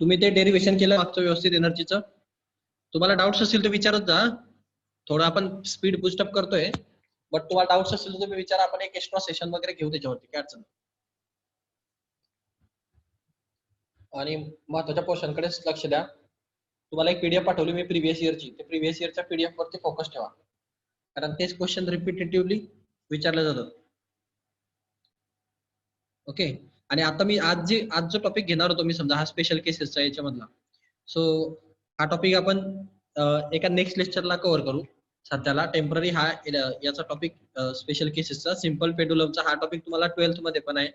तुम्ही ते डेरिव्हेशन केलं मागचं व्यवस्थित एनर्जीचं? तुम्हाला डाऊट्स असतील तर विचारत जा. थोडं आपण स्पीड बुस्टअप करतोय, बट तुम्हाला डाऊट्स असतील तर तुम्ही विचारा. आपण एक एक्स्ट्रा सेशन वगैरे घेऊ त्याच्यावरती, काय अडचण नाही. आणि महत्वाच्या पोर्शन कडे लक्ष द्या. तुम्हाला एक पीडीएफ पाठवली मी प्रिव्हियस इयरची, ते प्रिव्हियस इयरच्या पीडीएफ वरती फोकस ठेवा, कारण तेच क्वेश्चन रिपीटेटिव्हली विचारले जातात. ओके. आणि आता मी आज जो टॉपिक घेणार होतो मी, समजा हा स्पेशल केसेसचा याच्यामधला, सो हा टॉपिक आपण एका नेक्स्ट लेक्चरला कव्हर करू. सध्याला टेम्पररी हा याचा टॉपिक स्पेशल केसेसचा सिंपल पेंडुलमचा हा टॉपिक तुम्हाला 12th मध्ये पण आहे,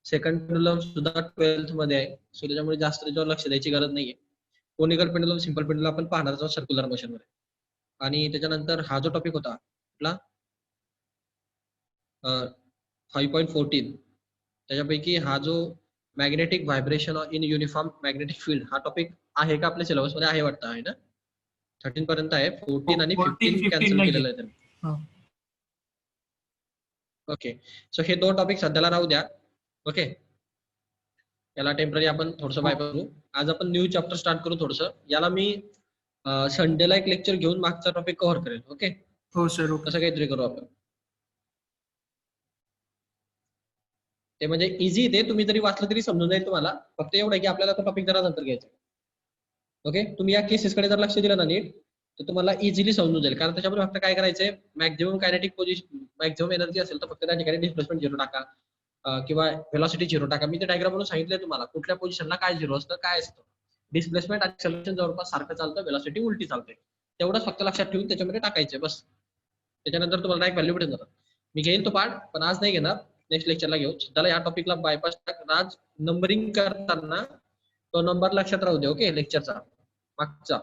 सेकंड पेंडुलम सुद्धा 12th मध्ये आहे. सो त्याच्यामुळे जास्त त्याच्यावर लक्ष द्यायची गरज नाहीये. कोनिकल पेंडुलम, सिंपल पेंडुलम आपण पाहणार आहोत सर्क्युलर मोशन मध्ये. आणि त्याच्यानंतर हा जो टॉपिक होता आपला 5.14, त्याच्यापैकी हा जो magnetic vibration in uniform magnetic field हा टॉपिक आहे का आपल्या सिलेबस मध्ये? आहे वाटतं, आहे ना? 13 पर्यंत आहे. 14 आणि 15 कॅन्सल केलेलं आहे त्यांनी. ओके. सो हे दोन टॉपिक सध्याला राहू द्या. ओके, याला टेम्पररी आपण थोडंसं बायपास करू. आज आपण न्यू चॅप्टर स्टार्ट करू थोडंसं. याला मी संडेला एक लेक्चर घेऊन मागचा टॉपिक कव्हर करेल. ओके. हो सर. तसं काहीतरी करू आपण. ते म्हणजे इझी, ते तुम्ही जरी वाचलं तरी समजून जाईल तुम्हाला. फक्त एवढं आहे की आपल्याला तो टॉपिक जरा नंतर घ्यायचा. ओके. तुम्ही या केसेसकडे जर लक्ष दिलं ना नीट, तर तुम्हाला इझिली समजून जाईल. कारण त्याच्यामध्ये फक्त काय करायचंय, maximum kinetic position, maximum energy असेल तर फक्त त्या ठिकाणी डिस्प्लेसमेंट झिरो टाका, किंवा व्हेलॉसिटी झिरो टाका. मी ते डायग्राम म्हणून सांगितलंय तुम्हाला कुठल्या पोझिशनला काय झिरो असतं, काय असतं. डिस्प्लेसमेंट आणि एक्सेलरेशन जवळपास सारखं चालतं, व्हेलॉसिटी उलटी चालते. तेवढंच फक्त लक्षात ठेवून त्याच्यामध्ये टाकायचे बस. त्याच्यानंतर तुम्हाला एक व्हॅल्यू भेटून जातात. मी घेईन तो पार्ट, पण आज नाही घेणार, नेक्स्ट लेक्चरला घेऊ. त्याला या टॉपिकला बायपास टाक. आज नंबरिंग करताना तो नंबर लक्षात राहू दे. ओके, लेक्चरचा मागचा.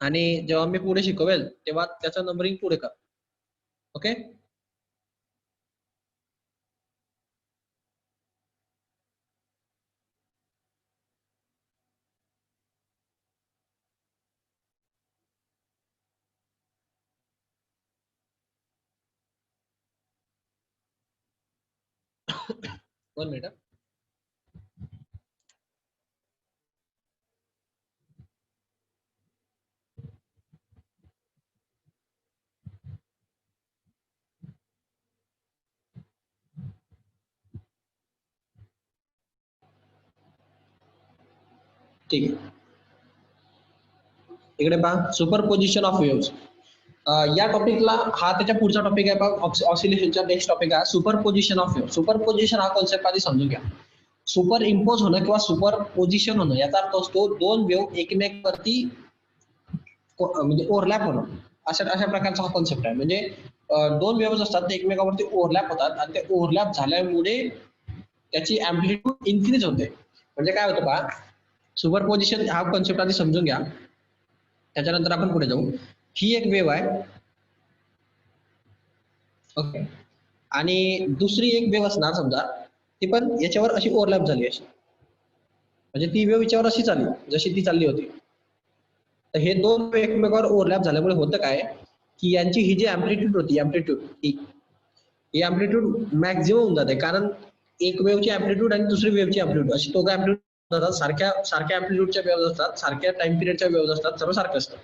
आणि जेव्हा मी पुढे शिकवेल तेव्हा त्याचं नंबरिंग पुढे कर. ओके. One minute. ठीक आहे. इकडे पहा, सुपरपोजिशन ऑफ वेव्हज. या टॉपिकला हा त्याच्या पुढचा टॉपिक आहे बघ, ऑसिलेशनचा नेक्स्ट टॉपिक आहे सुपरपोजिशन ऑफ वेव्ह. सुपरपोजिशन हा कॉन्सेप्ट आधी समजून घ्या. सुपर इम्पोज होणं किंवा सुपर पोझिशन होणं याचा अर्थ असतो दोन वेव्ह एकमेकांवरती म्हणजे ओव्हरलॅप होणं. अशा प्रकारचा हा कॉन्सेप्ट आहे. म्हणजे दोन वेव्हज असतात, ते एकमेकांवरती ओव्हरलॅप होतात आणि ते ओव्हरलॅप झाल्यामुळे त्याची अँप्लिट्यूड इन्क्रीज होते. म्हणजे काय होतं पहा, सुपरपोजिशन हा कॉन्सेप्ट आधी समजून घ्या, त्याच्यानंतर आपण पुढे जाऊ. ही एक वेव्ह आहे, ओके, आणि दुसरी एक वेव्ह असणार समजा, ती पण याच्यावर अशी ओव्हरलॅप झाली अशी, म्हणजे ती वेव्ह याच्यावर अशी चालली जशी ती चालली होती. तर हे दोन वेव्ह एकमेकावर ओव्हरलॅप झाल्यामुळे होतं काय की यांची ही जी अँप्लिट्यूड होती, अँप्लिट्यूड ही अँप्लिट्यूड मॅक्झिमम होऊन जाते. कारण एक वेव्हची अँप्लिट्यूड आणि दुसरी वेव्हची अँप्लिट्यूड अशी दोघं अँप्लिट्यूड असतात, सारख्या अँप्लिट्यूडच्या वेव्ह असतात, सारख्या टाइम पिरियडच्या वेव्ह असतात, सर्व सारखं असतं.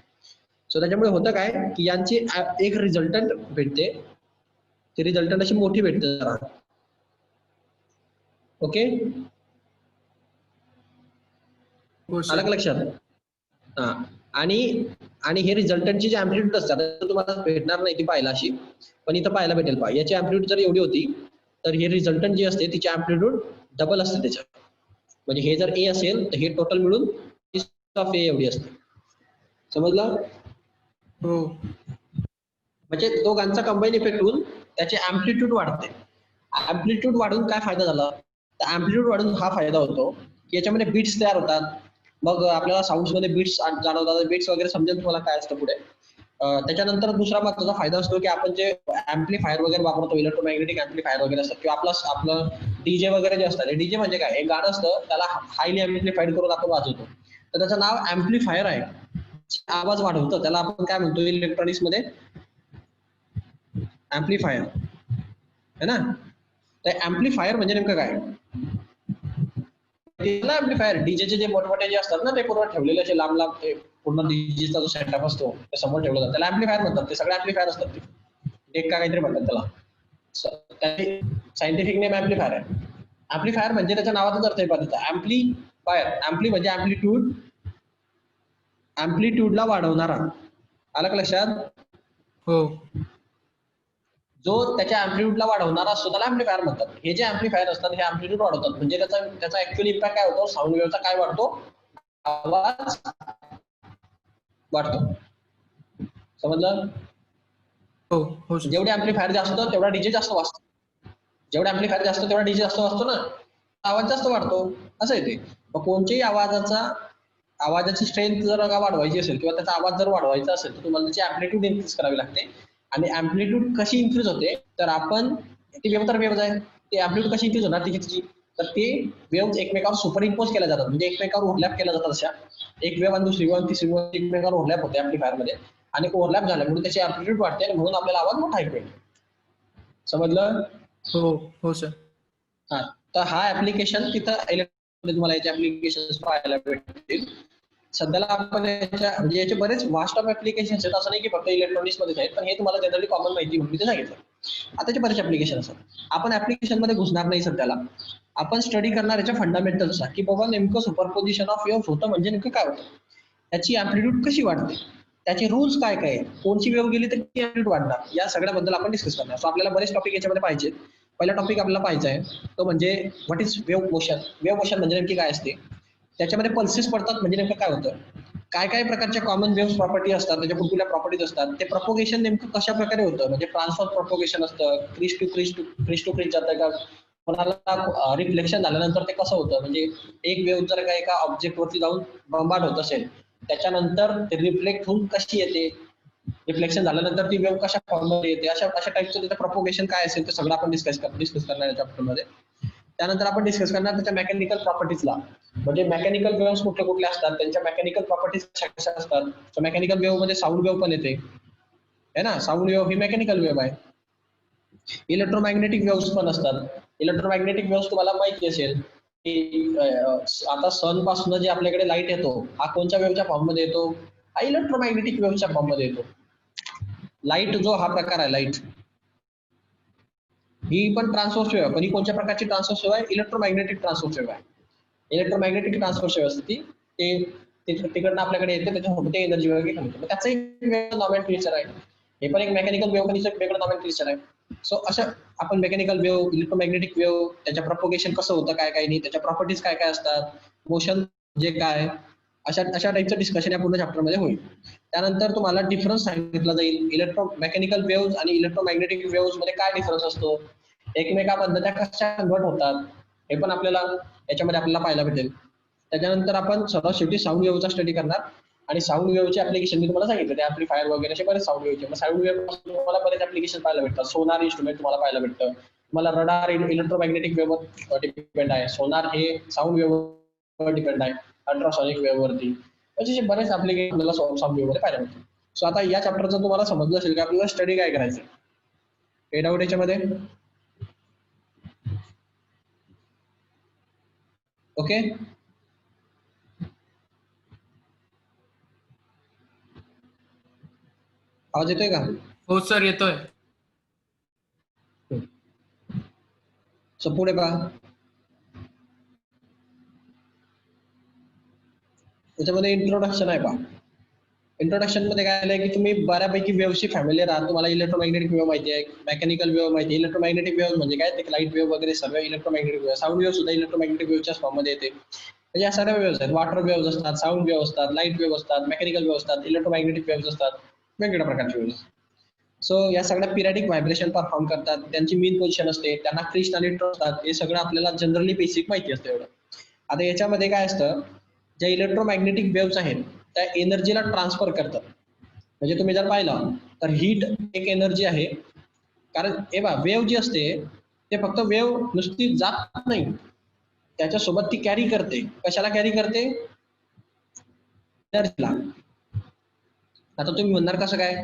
सो त्याच्यामुळे होतं काय की यांची एक रिझल्टंट भेटते, ती रिझल्टंट अशी मोठी भेटते जरा. ओके, आलं का लक्षात? हा. आणि हे रिझल्टंटची जी अँप्लिट्यूड असतात तुम्हाला भेटणार नाही ती पाहायला अशी, पण इथं पाहायला भेटेल पहा. याची अँप्लिट्यूड जर एवढी होती तर हे रिझल्टंट जी असते तिची अँप्लिट्यूड डबल असते त्याच्या. म्हणजे हे जर ए असेल तर हे टोटल मिळून ऑफ ए एवढी असते. समजलं? हो. म्हणजे दोघांचा कंबाईन इफेक्ट होऊन त्याचे अँप्लिट्यूड वाढते. अँप्लिट्यूड वाढून काय फायदा झाला? तर अँप्लिट्यूड वाढून हा फायदा होतो की याच्यामध्ये बीट्स तयार होतात. मग आपल्याला साऊंड्स मध्ये बीट्स जाणवतात, बीट्स वगैरे समजेल तुम्हाला काय असतं पुढे. त्याच्यानंतर दुसरा महत्त्वाचा फायदा असतो की आपण जे ऍम्प्लिफायर वगैरे वापरतो, इलेक्ट्रोमॅग्नेटिक ऍम्प्लिफायर वगैरे असतात, किंवा आपलं डीजे वगैरे जे असतात, डीजे म्हणजे काय, एक गाणं असतं त्याला हायली ऍम्प्लिफाईड करून आपण वाजवतो, तर त्याचं नाव ऍम्प्लिफायर आहे. आवाज वाढवतं त्याला आपण काय म्हणतो इलेक्ट्रॉनिक्स मध्ये, ऍम्प्लिफायर है ना. तर ऍम्प्लिफायर म्हणजे नेमकं काय, ना ऍम्प्लिफायर डीजेचे जे मोठमोठे जे असतात ना ते पूर्ण ठेवलेले असे लांब लांब ते पूर्ण डीजेचा जो सेटअप असतो ते समोर ठेवला जातो त्याला ऍम्प्लिफायर म्हणतात. ते सगळे ऍम्प्लिफायर असतात ते एक का काहीतरी म्हणतात त्याला. सायंटिफिक नेम ऍम्प्लिफायर आहे. ऍम्प्लिफायर म्हणजे त्याच्या नावाचाच अर्थ आहे पद्धत ऍम्प्लिफायर. ऍम्प्ली म्हणजे ऍम्प्लिट्यूड, ऍम्प्लिट्यूडला वाढवणारा. आलं का लक्षात? हो जो त्याच्या ऍम्प्लिट्यूडला वाढवणारा असतो त्याला ऍम्प्लिफायर म्हणतात. हे जे ऍम्प्लिफायर असतात हे ऍम्प्लिट्यूड वाढवतात म्हणजे त्याचा ऍक्च्युअली इम्पॅक्ट काय होतो? साऊंड वेव्हचा काय वाढतो? आवाज वाढतो. समजलं? हो हो सर. जेवढे ऍम्प्लिफायर जास्त तेवढा डीजे जास्त वाजतो. जेवढा ऍम्प्लिफायर जास्त तेवढा डीजे जास्त वाजतो ना, आवाज जास्त वाढतो. असं आहे ते. मग कोणत्याही आवाजाची स्ट्रेंथ जर का वाढवायची असेल किंवा त्याचा आवाज जर वाढवायचा असेल तर तुम्हाला त्याची ऍम्प्लिट्यूड इन्क्रीज करावी लागते. आणि ऍम्प्लिट्यूड कशी इन्क्रीज होते तर आपण ती वेव्ह तर वेव्ह आहे ती ऍम्प्लिट्यूड कशी इन्क्रीज होणार तिची तर ते वेव्ह एकमेकावर सुपर इम्पोज केल्या जातात म्हणजे एकमेकावर ओव्हरलॅप केल्या जातात. अशा एक वेव्ह आणि दुसरी वेव्ह तिसरी वेव्ह एकमेकावर ओव्हरलॅप होते ऍम्प्लिफायर मध्ये आणि ओव्हरलॅप झाल्यामुळे त्याची ऍम्प्लिट्यूड वाढते आणि म्हणून आपल्याला आवाज मोठा ऐकू येतो. समजलं? हो हो सर. हा तर हा ऍप्लिकेशन तिथं इलेक्ट्रॉनिक तुम्हाला याचे ऍप्लिकेशन पाहायला भेटतील. सध्याला आपण म्हणजे याचे बरेच वास्ट ऑफ ऍप्लिकेशन आहेत. असं नाही की फक्त इलेक्ट्रॉनिक्स मध्ये आहेत पण हे तुम्हाला जनरली कॉमन माहिती म्हणून मी ते सांगितलं. आताचे बरेच ऍप्लिकेशन असतात. आपण ऍप्लिकेशन मध्ये घुसणार नाही सध्याला. आपण स्टडी करणार याच्या फंडामेंटल्स की बाबा नेमकं सुपरपोजिशन ऑफ वेव्ह होतं म्हणजे नेमकं काय होतं, त्याची ऍम्प्लिट्यूड कशी वाढते, त्याचे रूल्स काय काय आहेत, कोणची वेव्ह गेली तर ती ऍम्प्लिट्यूड वाढणार, या सगळ्याबद्दल आपण डिस्कस करणार. सो आपल्याला बरेच टॉपिक याच्यामध्ये पाहिजे. पहिला टॉपिक आपल्याला पाहिजे आहे तो म्हणजे what is wave motion. Wave motion म्हणजे नेमकी काय असते, त्याच्यामध्ये पल्सेस पडतात म्हणजे नेमकं काय होतं, काय काय प्रकारच्या कॉमन वेव्ह प्रॉपर्टी असतात, त्याच्या कुठल्या प्रॉपर्टीज असतात, ते प्रपोगेशन नेमकं कशा प्रकारे होतं म्हणजे ट्रान्सफर प्रपोगेशन असतं, क्रिस टू क्रिस जातं का, कोणाला रिफ्लेक्शन झाल्यानंतर ते कसं होतं म्हणजे एक वेव्ह जर का एका ऑब्जेक्ट वरती जाऊन बंबार्ड होत असेल त्याच्यानंतर ते रिफ्लेक्ट होऊन कशी येते, रिफ्लेक्शन झाल्यानंतर ती वेव्ह कशा फॉर्ममध्ये येते, अशा टाईपचं त्याचं प्रपोगेशन काय असेल ते सगळं आपण डिस्कस करणार या चॅप्टरमध्ये. त्यानंतर आपण डिस्कस करणार त्याच्या मेकॅनिकल प्रॉपर्टीजला म्हणजे मेकॅनिकल वेव्ह कुठल्या कुठल्या असतात, त्यांच्या मेकॅनिकल प्रॉपर्टीज कशा असतात. सो मेकॅनिकल वेव्ह मध्ये साऊंड वेव्ह पण येते है ना, साऊंड वेव्ह ही मेकॅनिकल वेव्ह आहे. इलेक्ट्रोमॅग्नेटिक वेव्स पण असतात. इलेक्ट्रोमॅग्नेटिक वेव्स तुम्हाला माहिती असेल की आता सन पासून जे आपल्याकडे लाईट येतो हा कोणत्या वेव्हच्या फॉर्म मध्ये येतो, हा इलेक्ट्रोमॅग्नेटिक वेव्हच्या फॉर्म मध्ये येतो. लाईट जो हा प्रकार आहे लाईट ही पण ट्रान्सव्हर्स वेव्ह आहे, पण ही कोणत्या प्रकारची ट्रान्सव्हर्स वेव्ह आहे, इलेक्ट्रोमॅग्नेटिक ट्रान्सव्हर्स वेव्ह आहे. इलेक्ट्रोमॅग्नेटिक ट्रान्सव्हर्स वेव्ह असते ती तिकडनं आपल्याकडे येते, त्याच्यासोबत एनर्जी वगैरे कमी होते. त्याचं एक नॉमेनक्लेचर आहे. हे पण एक मेकॅनिकल वेव्ह पण वेगळं नॉमेनक्लेचर आहे. सो असं आपण मेकॅनिकल वेव्ह, इलेक्ट्रोमॅग्नेटिक वेव्ह, त्याच्या प्रपोगेशन कसं होतं, काय काय नाही, त्याच्या प्रॉपर्टीज काय काय असतात, मोशन म्हणजे काय, अशा टाईपचं डिस्कशन या पूर्ण चॅप्टरमध्ये होईल. त्यानंतर तुम्हाला डिफरन्स सांगितला जाईल मेकॅनिकल वेव्ह आणि इलेक्ट्रोमॅग्नेटिक वेव्ह मध्ये काय डिफरन्स असतो, एकमेकांमधनं त्या कशा कन्वर्ट होतात हे पण आपल्याला याच्यामध्ये आपल्याला पाहायला भेटेल. त्याच्यानंतर आपण सर्वात शेवटी साऊंड वेव्हचा स्टडी करणार आणि साऊंड वेव्हचे ऍप्लिकेशन मी तुम्हाला सांगितलं ते ऍम्प्लिफायर वगैरे असे बरेच साऊंड वेव्हचे. साऊंड वेव्ह तुम्हाला बरेच ऍप्लिकेशन पाहायला भेटतात. सोनार इन्स्ट्रुमेंट तुम्हाला पाहायला भेटतं, तुम्हाला रडार इलेक्ट्रोमॅग्नेटिक वेव्हवर डिपेंड आहे, सोनार हे साऊंड वेव्हवर डिपेंड आहे, अल्ट्रासॉनिक वेव्हवरती, असे बरेच ऍप्लिकेशन आपल्याला साऊंड वेव्हमध्ये पाहायला भेटतात. सो आता या चॅप्टरचं तुम्हाला समजलं असेल की आपल्याला स्टडी काय करायचं. हे डाऊट याच्यामध्ये? ओके, आवाज येतोय का? हो सर येतोय. सो पुढे पहा, त्याच्यामध्ये इंट्रोडक्शन आहे पहा. इंट्रोडक्शन मध्ये काय आलंय की तुम्ही बऱ्यापैकी वेव्हशी फॅमिलियर आहात. तुम्हाला इलेक्ट्रोमॅग्नेटिक वेव्ह माहिती आहे, मेकॅनिकल वेव्ह माहिती आहे. इलेक्ट्रोमॅग्नेटिक वेव्ह म्हणजे काय, ते लाईट वेव्ह वगैरे सर्व इलेक्ट्रोमॅग्नेटिक वेव्ह. साऊंड वेव्ह सुद्धा इलेक्ट्रोमॅग्नेटिक वेव्हच्याच फॉर्म मध्ये येते. म्हणजे या सगळ्या वेव्ह आहेत. वॉटर वेव्ह असतात, साऊंड वेव्ह असतात, लाईट वेव्ह असतात, मेकॅनिकल वेव्ह असतात, इलेक्ट्रोमॅग्नेटिक वेव्ह असतात, वेगवेगळ्या प्रकारचे वेव्ह. सो या सगळ्या पिरियडिक व्हायब्रेशन परफॉर्म करतात, त्यांची मीन पोझिशन असते, त्यांना क्रिस्ट आणि ट्रो असतात. हे सगळं आपल्याला जनरली बेसिक माहिती असतं एवढं. आता याच्यामध्ये काय असतं, ज्या इलेक्ट्रोमॅग्नेटिक वेव्हज आहेत त्या एनर्जीला ट्रान्सफर करतात. म्हणजे तुम्ही जर पाहिलं तर हीट एक एनर्जी आहे, कारण हे बघा वेव्ह जी असते ते फक्त वेव्ह नुसती जात नाही, त्याच्यासोबत ती कॅरी करते. कशाला कॅरी करते? एनर्जीला. आता तुम्ही म्हणणार कसं काय,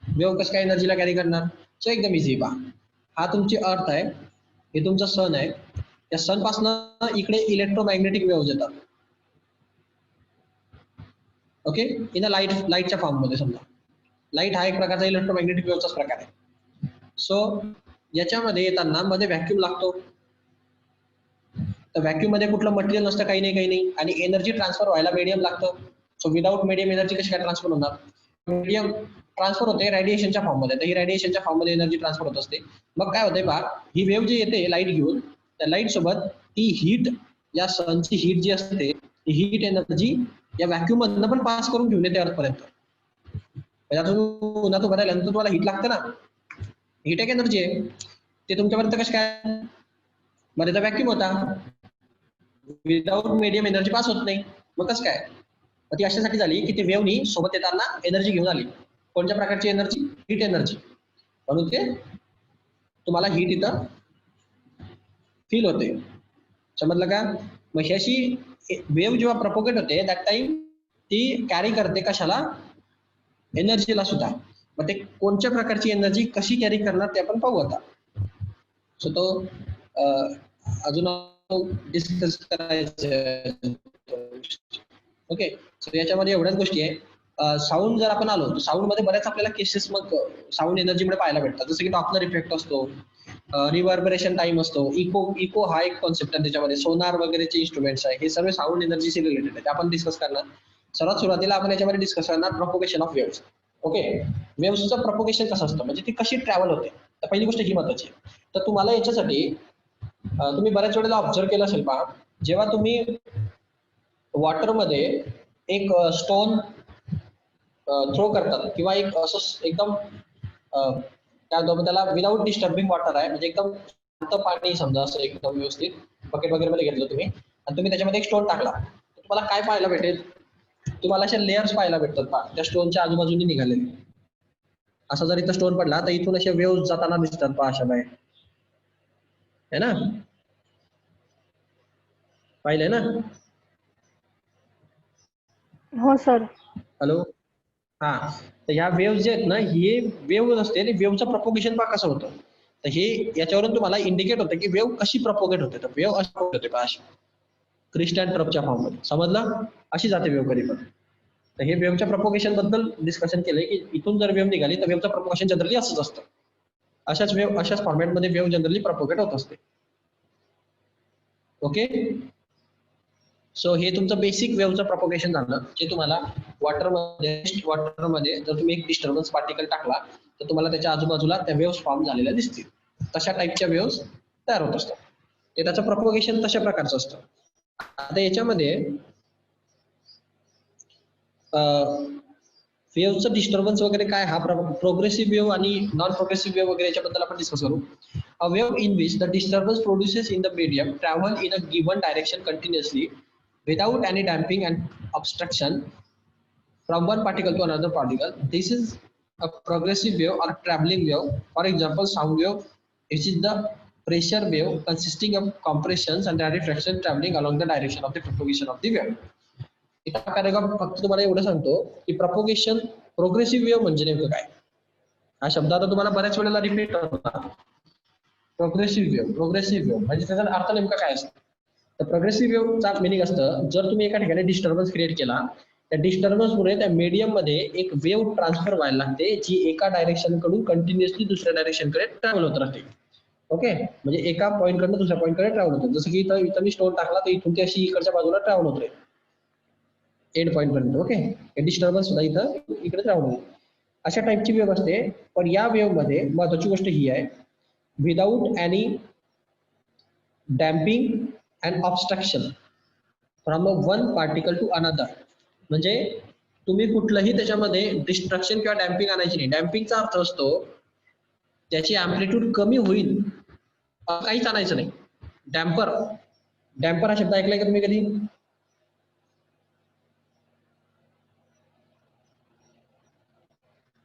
वेव्ह कसं काय एनर्जीला कॅरी करणार? सो एकदम इझी पहा, हा तुमची अर्थ आहे, हे तुमचं सन आहे, त्या सन पासून इकडे इलेक्ट्रोमॅग्नेटिक वेव्ह येतात. ओके, इन लाईटच्या फॉर्म मध्ये. समजा लाईट हा एक प्रकारचा इलेक्ट्रोमॅग्नेटिक वेव्हचाच प्रकार आहे. सो याच्यामध्ये येताना मध्ये व्हॅक्यूम लागतो. तर व्हॅक्यूम मध्ये कुठलं मटेरियल नसतं, काही नाही, आणि एनर्जी ट्रान्सफर व्हायला मीडियम लागतं. सो विदाउट मीडियम एनर्जी कशी काय ट्रान्सफर होणार? मीडियम ट्रान्सफर होते रेडिएशनच्या फॉर्म मध्ये. तर ही रेडिएशनच्या फॉर्म मध्ये एनर्जी ट्रान्सफर होत असते. मग काय होतंय पहा, ही वेव्ह जी येते लाईट घेऊन, त्या लाईट सोबत ती हीट, या सनची हीट जी असते, ही हीट एनर्जी या व्हॅक्यूम मधनं पण पास करून घेऊन येते अर्थपर्यंत. उन्हात उभं राहिल्यानंतर तुम्हाला हीट लागतं ना, हीट एक एनर्जी आहे, ते तुमच्यापर्यंत कसं काय? मध्ये तर व्हॅक्यूम होता, विदाउट मीडियम एनर्जी पास होत नाही, मग कसं काय? ती अशासाठी झाली की ती वेव्हनी सोबत येताना एनर्जी घेऊन आली. कोणत्या प्रकारची एनर्जी? Heat energy. म्हणून ते तुम्हाला हीट इथं फील होते. समजलं का? मग ही अशी वेव्ह जेव्हा प्रपोगेट होते दॅट टाइम ती कॅरी करते कशाला? एनर्जीला सुद्धा. मग ते कोणत्या प्रकारची एनर्जी कशी कॅरी करणार ते आपण पाहू आता. सो तो अजून डिस्कस करायचं. ओके, सो याच्यामध्ये एवढ्याच गोष्टी आहे. साऊंड जर आपण आलो तर साऊंड मध्ये बऱ्याच आपल्याला केसेस मग साऊंड एनर्जीमुळे पाहायला भेटतात. जसं की डॉपलर इफेक्ट असतो, रिव्हर्बरेशन टाइम असतो, इको हा एक कॉन्सेप्ट आहे त्याच्यामध्ये, सोनार वगैरेचे इन्स्ट्रुमेंट्स आहे, हे सर्व साऊंड एनर्जीशी रिलेटेड आहे. ते आपण डिस्कस करणार. सर्वात सुरुवातीला आपण याच्यामध्ये डिस्कस करणार प्रोपोगेशन ऑफ वेव्स. ओके, वेव्सचं प्रोपोगेशन कसं असतं, म्हणजे ती कशी ट्रॅव्हल होते. तर पहिली गोष्ट ही महत्वाची. तर तुम्हाला याच्यासाठी तुम्ही बऱ्याच वेळेला ऑब्झर्व केलं असेल पहा, जेव्हा तुम्ही वॉटरमध्ये एक स्टोन थ्रो करतात किंवा एक असं एकदम काय म्हणतो त्याला विदाउट डिस्टर्बिंग वॉटर आहे, म्हणजे एकदम शांत पाणी, समजा असं एकदम व्यवस्थित बकेट वगैरे मध्ये घेतलं तुम्ही आणि तुम्ही त्याच्यामध्ये एक स्टोन टाकला, तर तुम्हाला काय पाहायला भेटेल? तुम्हाला अशा लेयर्स पाहायला भेटतात पहा, त्या स्टोनच्या आजूबाजूने निघालेले. असा जर इथं स्टोन पडला तर इथून असे वेव्ह जाताना दिसतात पहा, अशा बाहेर है ना, पाहिलंय ना? हो सर. हॅलो, हा. तर ह्या वेव्ह जे आहेत ना, ही वेव्ह असते, वेव्हचं प्रपोगेशन पहा कसं होतं. तर हे याच्यावरून तुम्हाला इंडिकेट होतं की वेव्ह कशी प्रपोगेट होते. तर वेव्ह अशी होते पहा, अशी क्रिस्टल ट्रपच्या फॉर्म मध्ये. समजलं? अशी जाते वेव्ह कधी पण. तर हे वेव्हच्या प्रपोगेशन बद्दल डिस्कशन केलंय की इथून जर वेव्ह निघाली तर वेव्हचं प्रपोगेशन जनरली असंच असतं. अशाच फॉर्मॅटमध्ये वेव्ह जनरली प्रपोगेट होत असते. ओके, सो हे तुमचं बेसिक वेव्हचं प्रपोगेशन झालं, जे तुम्हाला वॉटरमध्ये जर तुम्ही एक डिस्टर्बन्स पार्टिकल टाकला तर तुम्हाला त्याच्या आजूबाजूला त्या वेव्स फॉर्म झालेल्या दिसतील. तशा टाईपच्या वेव्स तयार होत असतात. ते त्याचं प्रपोगेशन तशा प्रकारचं असतं. आता याच्यामध्ये वेव्हचं डिस्टर्बन्स वगैरे काय, हा प्रोग्रेसिव्ह वेव्ह आणि नॉन प्रोग्रेसिव्ह वेव्ह वगैरे याच्याबद्दल आपण डिस्कस करू. A wave in which the disturbance produces in the medium travel in a given direction continuously without any damping and obstruction from one particle to another particle. This is a progressive wave or traveling wave. For example, sound wave, which is the pressure wave consisting of compressions and rarefaction traveling along the direction of the propagation of the wave. फक्त तुम्हाला एवढं सांगतो की propagation progressive wave म्हणजे नेमकं काय. हा शब्द आता तुम्हाला बऱ्याच वेळेला रिपीट होता. प्रोग्रेसिव्ह वेव्ह म्हणजे त्याचा अर्थ नेमका काय असतो. तर प्रोग्रेसिव्ह वेव्हचा मिनिंग असतं, जर तुम्ही एका ठिकाणी डिस्टर्बन्स क्रिएट केला, त्या डिस्टर्बन्समुळे त्या मीडियममध्ये एक वेव्ह ट्रान्सफर व्हायला लागते, जी एका डायरेक्शन कडून कंटिन्युअसली दुसऱ्या डायरेक्शनकडे ट्रॅव्हल होत राहते. ओके, म्हणजे एका पॉईंट कडून दुसऱ्या पॉईंटकडे ट्रॅव्हल होतं. जसं की इथं मी स्टोन टाकला तर इथून ती अशी इकडच्या बाजूला ट्रॅव्हल होते एंड पॉईंट पर्यंत. ओके, डिस्टर्बन्स सुद्धा इथं इकडे ट्रॅव्हल होते. अशा टाईपची वेव्ह असते. पण या वेव्ह मध्ये महत्वाची गोष्ट ही आहे, without any damping and obstruction from one particle to another. म्हणजे तुम्ही कुठलंही त्याच्यामध्ये डिस्ट्रक्शन किंवा डॅम्पिंग आणायची नाही. डॅम्पिंगचा अर्थ असतो त्याची अँप्लिट्यूड कमी होईल, काहीच आणायचं नाही. डॅम्पर हा शब्द ऐकलाय का तुम्ही कधी?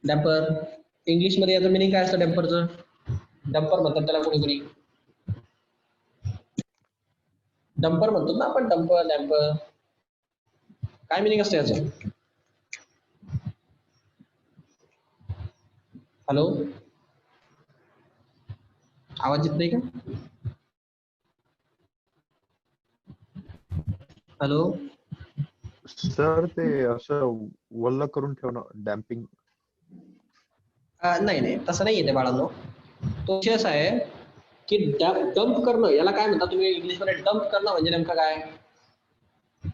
डॅम्पर इंग्लिश मध्ये याचं मिनिंग काय असतं डॅम्परचं? डंपर म्हणतात त्याला कोणी कोणी, डंपर म्हणतो ना आपण, डॅम्पर काय मिनिंग असतं याचं? हॅलो, आवाज येत नाही का? हॅलो. सर ते असं वल्ल करून ठेवणं डॅम्पिंग. नाही नाही तसं नाही येते बाळांनो. तो विषय असा आहे की डंप करणं याला काय म्हणता तुम्ही इंग्लिशमध्ये? डंप करणं म्हणजे नेमकं काय?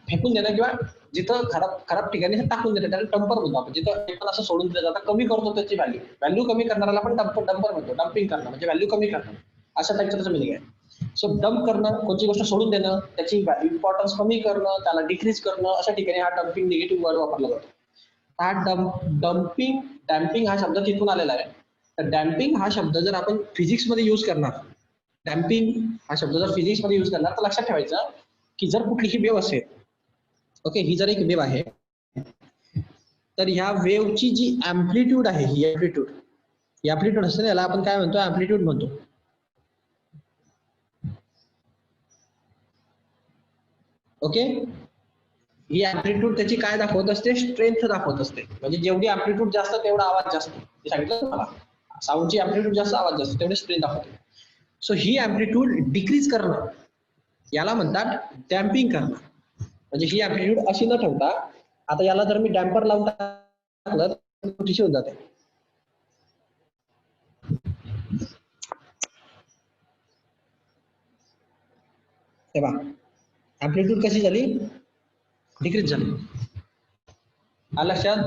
फेकून देणं किंवा जिथं खराब खराब ठिकाणी टाकून देणं त्याला डंपर म्हणतो आपण. जिथं आपण असं सोडून देतं आता कमी करतो त्याची व्हॅल्यू कमी करणाऱ्याला आपण डंपर म्हणतो. डंपिंग करणं म्हणजे व्हॅल्यू कमी करणं अशा टाईपचं त्याचं मिनिंग आहे. सो डंप करणं कोणती गोष्ट सोडून देणं, त्याची इम्पॉर्टन्स कमी करणं, त्याला डिक्रीज करणं, अशा ठिकाणी हा डंपिंग निगेटिव्ह वर्ड वापरला जातो. हा डॅम्पिंग हा शब्द तिथून आलेला आहे. तर डॅम्पिंग हा शब्द जर आपण फिजिक्समध्ये यूज करणार, डॅम्पिंग हा शब्द जर फिजिक्समध्ये यूज करणार तर लक्षात ठेवायचं की जर कुठलीही वेव असेल, ओके, ही जर एक वेव आहे तर ह्या वेवची जी अँप्लिट्यूड आहे, ही अँप्लिट्यूड असते याला आपण काय म्हणतो? अँप्लिट्यूड म्हणतो. ओके, ही अँप्लिट्यूड त्याची काय दाखवत असते? स्ट्रेंथ दाखवत असते. म्हणजे जेवढी अँप्लिट्यूड जास्त तेवढा आवाज जास्त. हे सांगितलं तुम्हाला, साऊंडची अँप्लिट्यूड जास्त आवाज जास्त तेवढे स्ट्रेंथ दाखवते. सो ही अँप्लिट्यूड डिक्रीज करणं याला म्हणतात डॅम्पिंग करणं. म्हणजे ही अँप्लिट्यूड अशी न ठेवता आता याला जर मी डॅम्पर लावून टाकलं तर कशी होऊन जाते? तेव्हा अँप्लिट्यूड कशी झाली? डिक्रीज झाली. आलं लक्षात?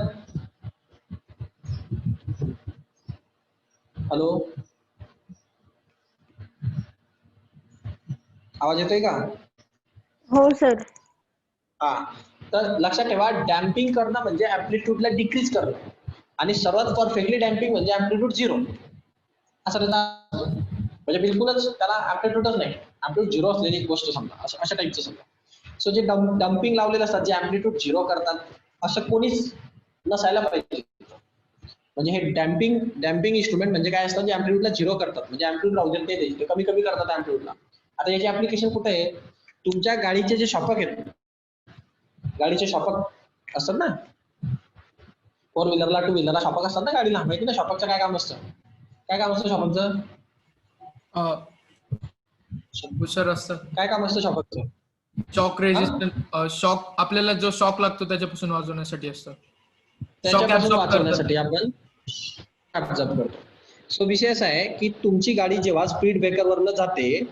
हॅलो, आवाज येतोय का? हो सर. हा, तर लक्षात ठेवा डॅम्पिंग करणं म्हणजे अँप्लिट्यूडला डिक्रीज करणं आणि सर्वात परफेक्टली डॅम्पिंग म्हणजे अँप्लिट्यूड 0 असं म्हणजे बिलकुलच त्याला अँप्लिट्यूडच नाही, अँप्लिट्यूड 0 असलेली एक गोष्ट समजा, अशा टाईपचं समजा. सो जे डम्पिंग लावलेले असतात जे अँप्लिट्यूड 0 करतात असं कोणीच नसायला पाहिजे. म्हणजे हे डॅम्पिंग इन्स्ट्रुमेंट म्हणजे काय असतं? जे अँप्लिट्यूडला 0 करतात, म्हणजे अँप्लिट्यूड राहू देत नाही, ते कमी कमी करतात अँप्लिट्यूडला. आता याचे ऍप्लिकेशन कुठे आहे? तुमच्या गाडीचे जे शॉपक आहेत, गाडीचे शॉपक असतात ना, 4 व्हीलरला 2 व्हीलरला शॉपक असतात ना गाडीला, माहिती ना शॉपकचं काय काम असतं? काय काम असतं शॉपकचं? हुशार असतं. काय काम असतं शॉपकचं? शॉक रेजिस्टंट, शॉक आपल्याला जो शॉक लागतो त्याच्यापासून वाचवण्यासाठी असतं. त्याच्यापासून वाचवण्यासाठी आपण ऍब्झॉर्ब करतो. सो विषय असा आहे की तुमची गाडी जेव्हा स्पीड ब्रेकर वरनं जाते,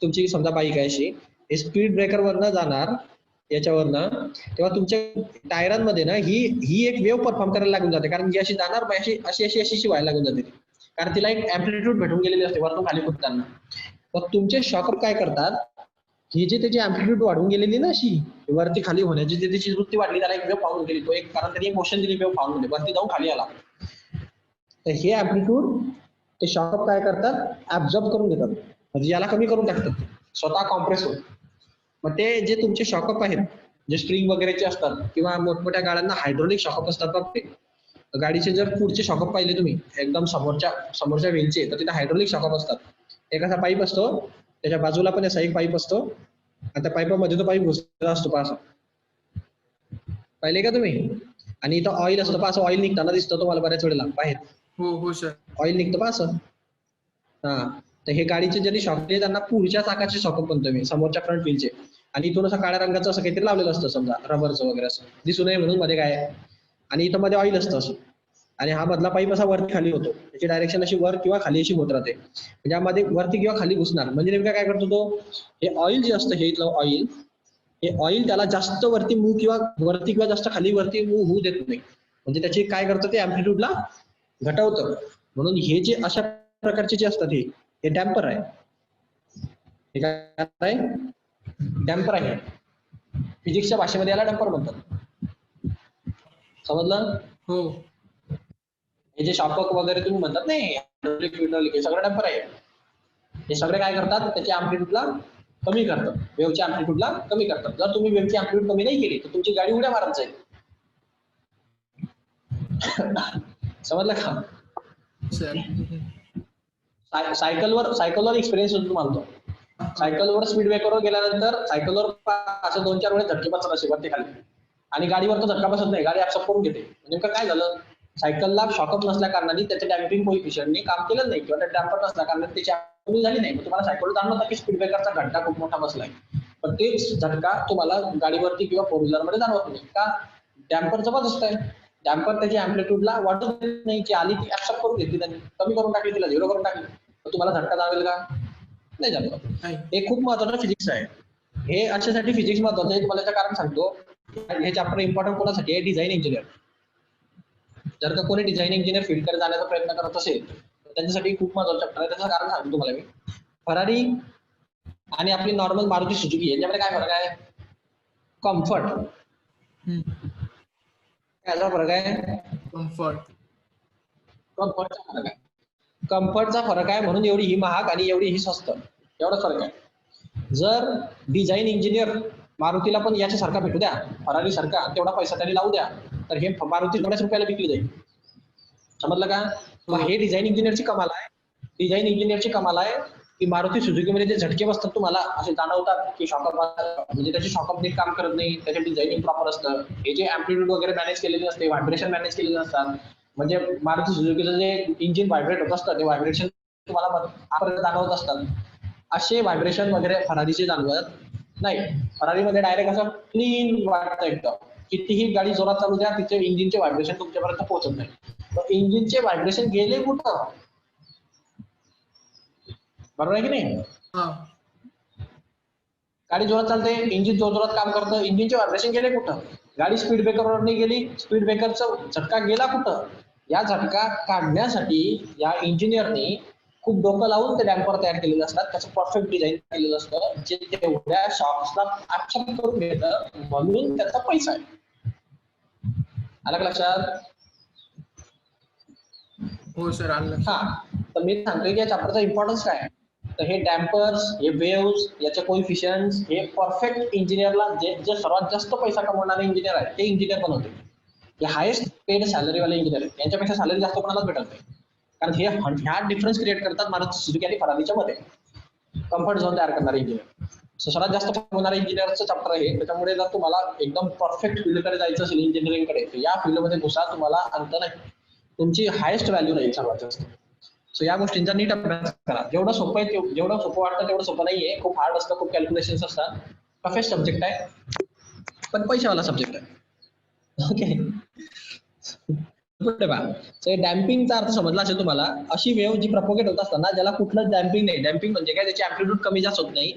तुमची समजा बाईक आहे अशी, हे स्पीड ब्रेकर वरनं जाणार याच्यावरनं, तेव्हा तुमच्या टायरांमध्ये ना ही एक वेव परफॉर्म करायला लागून जाते. कारण जी अशी जाणार अशी अशी अशी अशी व्हायला लागून जाते, कारण तिला एक अँप्लिट्यूड भेटून गेलेली असते वरतून खाली फुटताना. मग तुमचे शॉकर काय करतात? ही जी त्याची अँप्लिट्यूड वाढून गेलेली ना अशी वरती खाली होण्याची, जी त्याची वृत्ती वाढली, त्याला एक वेव फाऊंड गेली, तो एक कारण त्यांनी एक मोशन दिली, वेव फाऊंड होते, वरती जाऊन खाली आला. तर हे अँप्लिट्यूड ते शॉक काय करतात? ऍब्झॉर्ब करून घेतात, म्हणजे याला कमी करून टाकतात, स्वतः कॉम्प्रेस होत. मग ते जे तुमचे शॉकअप आहेत जे स्प्रिंग वगैरेचे असतात किंवा मोठमोठ्या गाड्यांना हायड्रोलिक शॉकअप असतात बघ, ते गाडीचे जर पुढचे शॉकअप पाहिले तुम्ही एकदम समोरच्या व्हीलचे, तर तिथे हायड्रोलिक शॉकअप असतात. एक असा पाईप असतो, त्याच्या बाजूला पण असा एक पाईप असतो आणि त्या पाईपामध्ये तो पाईप घुसलेला असतो पहा, पाहिले का तुम्ही? आणि इथं ऑइल असतं पहा, असं ऑइल निघताना दिसतं तुम्हाला बऱ्याच वेळेला बाहेर. हो सर. ऑइल निघतं पहा असं. हा, तर हे गाडीचे जरी शॉक त्यांना पुढच्या चाकाचे शॉकअप म्हणतो मी, समोरच्या फ्रंट व्हीलचे. आणि इथून असं काळ्या रंगाचं असं काहीतरी लावलेलं असतं समजा, रबरचं वगैरे, असं दिसू नये म्हणून मध्ये काय, आणि इथं मध्ये ऑइल असतं असं. आणि हा मधला पाईप असा वरती खाली होतो, त्याची डायरेक्शन अशी वर किंवा खाली अशी होत राहते, म्हणजे यामध्ये वरती किंवा खाली घुसणार. म्हणजे नेमका काय करतो तो? हे ऑइल जे असतं, हे इथलं ऑइल, हे ऑइल त्याला जास्त वरती मूव्ह किंवा वरती किंवा जास्त खाली वरती मूव्ह होऊ देत नाही, म्हणजे त्याची काय करतं ते अँप्लिट्यूडला घटवतं. म्हणून हे जे अशा प्रकारचे जे असतात हे डॅम्पर आहे. हे काय आहे? डॅम्पर आहे. फिजिक्सच्या भाषेमध्ये याला डॅम्पर म्हणतात. समजलं? हो. हे जे शॉकअप वगैरे तुम्ही म्हणतात नाही, हे सगळं डॅम्पर आहे. हे सगळे काय करतात? त्याच्या अँप्लिट्यूडला कमी करतात, वेव्हच्या अँप्लिट्यूडला कमी करतात. जर तुम्ही वेव्हची अँप्लिट्यूड कमी नाही केली तर तुमची गाडी उड्या मारत जाईल. समजलं का? सायकलवर एक्सपिरियन्स होतो तुम्हाला. सायकलवर स्पीड ब्रेकरवर गेल्यानंतर सायकलवर असं 2-4 वेळेस झटके बसत असे वरती खाली, आणि गाडीवर तो झटका बसत नाही, गाडी ऍब्सॉर्ब करून घेते. नेमकं काय झालं? सायकलला शॉकअप नसल्या कारणाने त्याच्या डॅम्पिंग कोएफिशियंटने काम केलं नाही, किंवा त्या डॅम्पर नसल्या कारणाने त्याची कमी झाली नाही. तुम्हाला सायकल जाणवतं की स्पीड ब्रेकरचा घंटा खूप मोठा बसलाय, पण तेच झटका तुम्हाला गाडीवरती किंवा फोर व्हीलर मध्ये जाणवत नाही का? डॅम्पर जबरदस्त आहे. डॅम्पर त्याच्या अँप्लिट्यूडला वाढू देत नाही, की आली ती ऍक्सेप्ट करून घेतली त्यांनी, कमी करून टाकली, तिला झिरो करून टाकली, तर तुम्हाला झटका जाणवेल का? नाही जाणवत. नाही. हे खूप महत्वाचं फिजिक्स आहे. हे अशासाठी फिजिक्स महत्वाचं आहे, तुम्हाला त्याचं कारण सांगतो. हे चॅप्टर इम्पॉर्टंट कोणासाठी आहे? Design engineer. जर का कोणी डिझाईन इंजिनियर फील्डकडे जाण्याचा प्रयत्न करत असेल तर त्यांच्यासाठी खूप महत्वाचं चॅप्टर आहे. त्याचं कारण सांगतो तुम्हाला मी. फरारी आणि आपली नॉर्मल मारुती सुझुकी याच्यामध्ये काय फरक आहे? कम्फर्ट. काय फरक आहे? कम्फर्ट. कम्फर्टचा फरक आहे. कम्फर्टचा फरक आहे म्हणून एवढी ही महाग आणि एवढी ही स्वस्त, एवढा फरक आहे. जर डिझाईन इंजिनियर मारुतीला पण याच्यासारखा भेटू द्या, फरारी सारखा, तेवढा पैसा त्यांनी लावू द्या, तर हे मारुती थोड्याच रुपयाला विकली जाईल. समजलं का? मग हे डिझाईन इंजिनियरची कमाल आहे. डिझाईन इंजिनियरची कमाल आहे की मारुती सुझुकीमध्ये जे झटके बसतात तुम्हाला असे जाणवतात की शॉकअप, म्हणजे त्याचे शॉकअप नीट काम करत नाही, त्याचे डिझायनिंग प्रॉपर असतं, हे जे अँप्लिट्यूड वगैरे मॅनेज केलेले असते, व्हायब्रेशन मॅनेज केलेले असतात, म्हणजे मारुती सुझुकीचं जे इंजिन व्हायब्रेट होत असतं ते व्हायब्रेशन तुम्हाला आपण जाणवत असतात. असे व्हायब्रेशन वगैरे फरारीचे जाणवत नाही. फरारीमध्ये डायरेक्ट असं क्लीन वाटतं एकदम. कितीही गाडी जोरात चालू द्या, तिचे इंजिनचे व्हायब्रेशन तुमच्यापर्यंत पोहोचत नाही. तर इंजिनचे व्हायब्रेशन गेले कुठं? बरोबर आहे की नाही? गाडी जोरात चालते, इंजिन जोरात काम करतं, इंजिनचे व्हायब्रेशन गेले कुठं? गाडी स्पीड ब्रेकरवर नाही गेली, स्पीड ब्रेकरचा झटका गेला कुठं? या झटका काढण्यासाठी या इंजिनियरने खूप डोकं लावून ते डॅम्पर तयार केलेले असतात, त्याचं परफेक्ट डिझाईन केलेलं असतं, जे तेवढ्या शॉक्सला ऍक्सेप्ट करून घेतं, म्हणून त्याचा पैसा आहे. आलं का लक्षात? हो सर, आलं. हा, तर मी सांगतोय की या चॅप्टरचा इम्पॉर्टन्स काय आहे. तर हे डॅम्पर्स, हे वेव्स, याचे कोइफिशियंट्स, हे परफेक्ट इंजिनियरला, जे सर्वात जास्त पैसा कमवणारे इंजिनियर आहेत ते इंजिनियर बनवते. हे हायेस्ट पेड सॅलरीवाले इंजिनियर आहेत, यांच्यापेक्षा सॅलरी जास्त कोणालाच भेटत नाही. कारण हे ह्या डिफरन्स क्रिएट करतात मारुती सुझुकी आणि फरारीच्या मध्ये, कम्फर्ट झोन तयार करणारे इंजिनियर. सर्वात जास्त कमवणारे इंजिनियरचं चॅप्टर आहे. त्याच्यामुळे जर तुम्हाला एकदम परफेक्ट फील्डकडे जायचं असेल इंजिनिअरिंगकडे, तर या फील्डमध्ये घुसा, तुम्हाला अंत नाही, तुमची हायेस्ट व्हॅल्यू राहील सर्वात जास्त. सो या गोष्टींचा नीट अभ्यास करा. जेवढं सोपं आहे जेवढं सोपं वाटतं तेवढं सोपं नाहीये, खूप हार्ड असतं, खूप कॅल्क्युलेशन्स असतात, टफेस्ट सब्जेक्ट आहे, पण पैशावाला सब्जेक्ट आहे. ओके, डॅम्पिंगचा अर्थ समजला असेल तुम्हाला. अशी वेव्ह जी प्रपोगेट होत असताना ज्याला कुठलंच डॅम्पिंग नाही. डॅम्पिंग म्हणजे काय? त्याची अँप्लिट्यूड कमी जास्त होत नाही,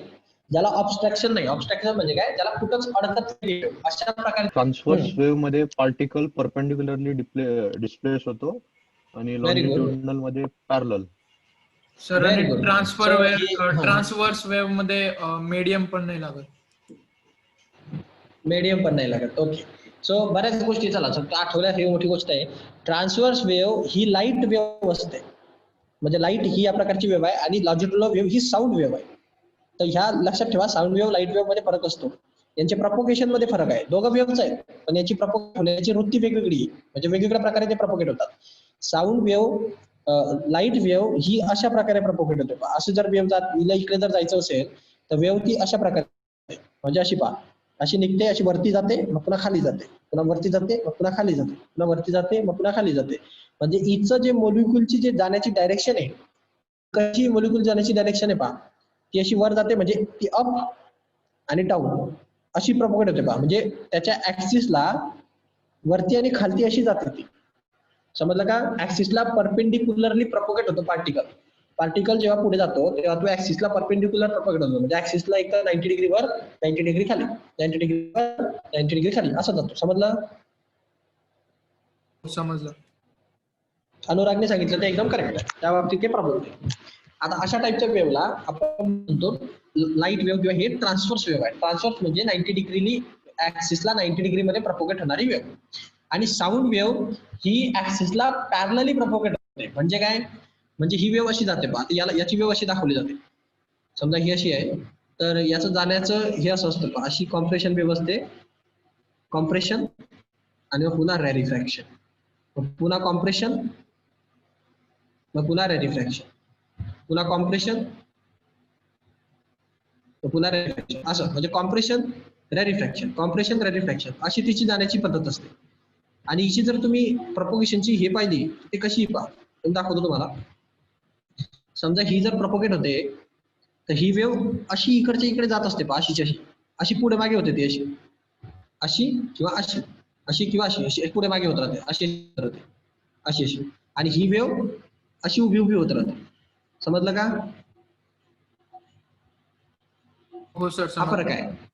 ज्याला ऑब्स्ट्रक्शन नाही. ऑब्स्ट्रक्शन म्हणजे काय? ज्याला कुठंच अडकत नाही. अशा प्रकारे ट्रान्सव्हर्स वेव्ह मध्ये पार्टिकल परपेंडिक्युलरली डिस्प्लेस होतो आणि लॉंजिट्युडिनल मध्ये पॅरलल. सर, Very आणि good. ट्रान्सव्हर्स वेव्ह मध्ये मीडियम पण नाही लागत. मीडियम पण नाही लागत. ओके, सो बऱ्याच गोष्टी चला आठवल्या, ही मोठी गोष्ट आहे. ट्रान्सव्हर्स वेव्ह ही लाईट वेव्ह असते, म्हणजे लाईट ही या प्रकारची वेव्ह आहे, आणि लॉंजिट्युडिनल वेव्ह ही साऊंड वेव्ह आहे. तर ह्या लक्षात ठेवा, साऊंड वेव्ह लाईट वेव्ह मध्ये फरक असतो. यांचे प्रपोगेशन मध्ये फरक आहे. दोघं वेव्हच आहेत, पण याची प्रपोगेट होण्याची वृत्ती वेगवेगळी आहे, म्हणजे वेगवेगळ्या प्रकारे ते प्रपोगेट होतात. साऊंड वेव्ह, लाईट वेव्ह ही अशा प्रकारे प्रपोगेट होते. असं जर वेव्ह इकडे जर जायचं असेल तर वेव्ह ती अशा प्रकारे, म्हणजे अशी पहा, अशी निघते, अशी वरती जाते, मग पुन्हा खाली जाते, पुन्हा वरती जाते, मग पुन्हा खाली जाते, पुन्हा वरती जाते, मग पुन्हा खाली जाते. म्हणजे हिचं जे मोलिक्युलची जे जाण्याची डायरेक्शन आहे, कशी मोलिक्युल जाण्याची डायरेक्शन आहे पहा, ती अशी वर जाते, म्हणजे ती अप आणि डाऊन अशी प्रपोगेट होते पहा. म्हणजे त्याच्या ऍक्सिसला वरती आणि खालती अशी जाते ती. समजलं का? ऍक्सिसला परपेंडिक्युलरली प्रपोगेट होतो पार्टिकल. पार्टिकल जेव्हा पुढे जातो तेव्हा तो ऍक्सिसला परपेंडिक्युलर प्रपोगेट होतो, म्हणजे ऍक्सिसला एक 90 डिग्री वर, 90 डिग्री खाली, 90 डिग्री वर, 90 डिग्री खाली असं जातो. समजलं? समजलं. अनुरागने सांगितलं ते एकदम करेक्ट आहे, त्या बाबतीत ते प्रॉब्लेम नाही. आता अशा टाईपच्या वेव्हला आपण म्हणतो लाईट वेव्ह, किंवा हे ट्रान्सव्हर्स वेव्ह आहे. ट्रान्सव्हर्स म्हणजे 90 डिग्रीली ऍक्सिसला 90 डिग्री मध्ये प्रपोगेट होणारी वेव्ह. आणि साऊंड वेव्ह ही ऍक्सिसला पॅरलली प्रपोगेट होते. म्हणजे काय? म्हणजे ही वेव्ह अशी जाते पहा, याला याची वेव्ह अशी दाखवली जाते. समजा ही अशी आहे, तर याचं जाण्याचं हे असं असतं पहा, अशी कॉम्प्रेशन वेव्ह असते, कॉम्प्रेशन आणि मग पुन्हा रॅरिफ्रॅक्शन, पुन्हा कॉम्प्रेशन, मग पुन्हा रॅरिफ्रॅक्शन, पुन्हा कॉम्प्रेशन, पुन्हा रॅरिफ्रॅक्शन, असं म्हणजे कॉम्प्रेशन रॅरिफ्रॅक्शन, कॉम्प्रेशन रॅरिफ्रॅक्शन अशी तिची जाण्याची पद्धत असते. आणि हिची जर तुम्ही प्रपोगेशनची हे पाहिली ते कशी पहा, दाखवतो तुम्हाला. समजा ही जर प्रपोगेट होते तर ही वेव्ह अशी इकडच्या इकडे जात असते पहा, अशीची अशी, अशी पुढे मागे होते ती अशी अशी किंवा अशी अशी किंवा अशी अशी पुढे मागे होत राहते अशी राहते अशी अशी आणि ही वेव अशी उभी उभी होत राहते. समजलं का? हो सर हा समजलं. फरक आहे.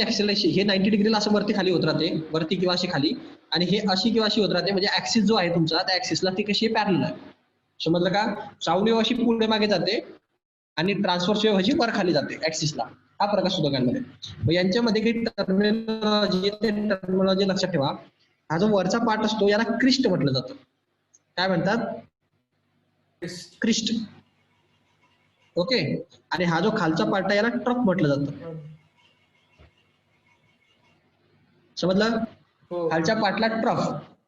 ऍक्सिलरेशन हे 90 डिग्रीला असं वरती खाली होत राहते वरती किंवा अशी खाली आणि हे अशी किंवा अशी होत राहते म्हणजे ऍक्सिस जो आहे तुमचा त्या ऍक्सिसला ती कशी पॅरलल आहे. समजलं का? साऊंड वेव्ह अशी पुढे मागे जाते आणि ट्रान्सव्हर्स वेव्ह अशी वर खाली जाते ऍक्सिसला. हा फरक असतो दोघांमध्ये. मग यांच्यामध्ये काही टर्मिनॉलॉजी लक्षात ठेवा. हा जो वरचा पार्ट असतो याला क्रिस्ट म्हटलं जातं. काय म्हणतात? क्रिस्ट. ओके. आणि हा जो खालचा पार्ट आहे याला ट्रफ म्हटलं जातं. समजलं? हो. खालच्या पार्टला ट्रफ,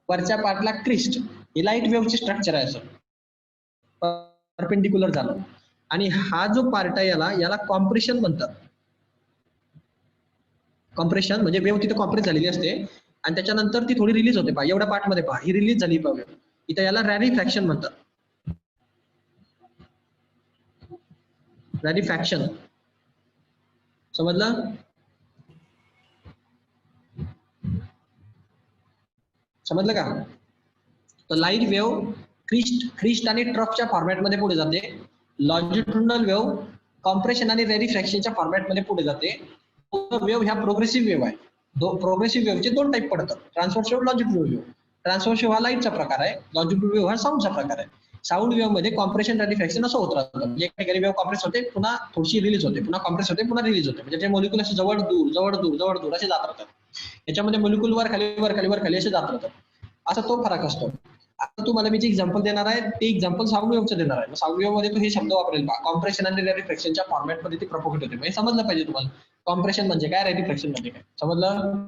वरच्या पार्टला क्रिस्ट. ही लाईट वेव्हची स्ट्रक्चर आहे असं परपेंडिक्युलर झालं. आणि हा जो पार्ट आहे याला कॉम्प्रेशन म्हणतात. कॉम्प्रेशन म्हणजे वेव्ह तिथे कॉम्प्रेस झालेली असते आणि त्याच्यानंतर ती थोडी रिलीज होते. पहा एवढ्या पार्ट मध्ये पहा ही रिलीज झाली पहा वेव्ह. इथं याला रॅरिफॅक्शन म्हणतात. रॅरिफॅक्शन. समजलं? समजलं का? तर लाईट वेव्ह क्रिस्ट आणि ट्रफच्या फॉर्मॅटमध्ये पुढे जाते. लॉंजिट्युडिनल वेव्ह कॉम्प्रेशन आणि रॅरिफॅक्शनच्या फॉर्मॅटमध्ये पुढे जाते. वेव्ह ह्या प्रोग्रेसिव्ह वेव्ह आहे. प्रोग्रेसिव्ह वेव्हचे दोन टाईप पडतात, transverse wave, longitudinal wave. Transverse wave हा लाईटचा प्रकार आहे, लॉंजिट्युडिनल वेव्ह हा साऊंडचा प्रकार आहे. साऊंड वेव्ह मध्ये कॉम्प्रेशन रॅरिफॅक्शन असं होत राहतं. म्हणजे एका ठिकाणी वेव्ह कॉम्प्रेस होते, पुन्हा थोडीशी रिलीज होते, पुन्हा कॉम्प्रेस होते, पुन्हा रिलीज होते. म्हणजे ते मॉलिक्युल असे जवळ दूर जवळ दूर जवळ दूर असे जात राहतात. याच्यामध्ये मॉलिक्युल वर खाली वर खाली वर खाली असे जात राहतात. असा तो फरक असतो. आता तुम्हाला मी जे एक्झाम्पल देणार आहे ते एक्झाम्पल साऊंड वेव्हचं देणार आहे. साऊंड वेव्ह मध्ये तो हे शब्द वापरेल पहा, कॉम्प्रेशन आणि रॅरिफॅक्शनच्या फॉर्मॅटमध्ये ते प्रपोगेट होते. म्हणजे समजलं पाहिजे तुम्हाला कॉम्प्रेशन म्हणजे काय, रॅरिफॅक्शन म्हणजे काय. समजलं?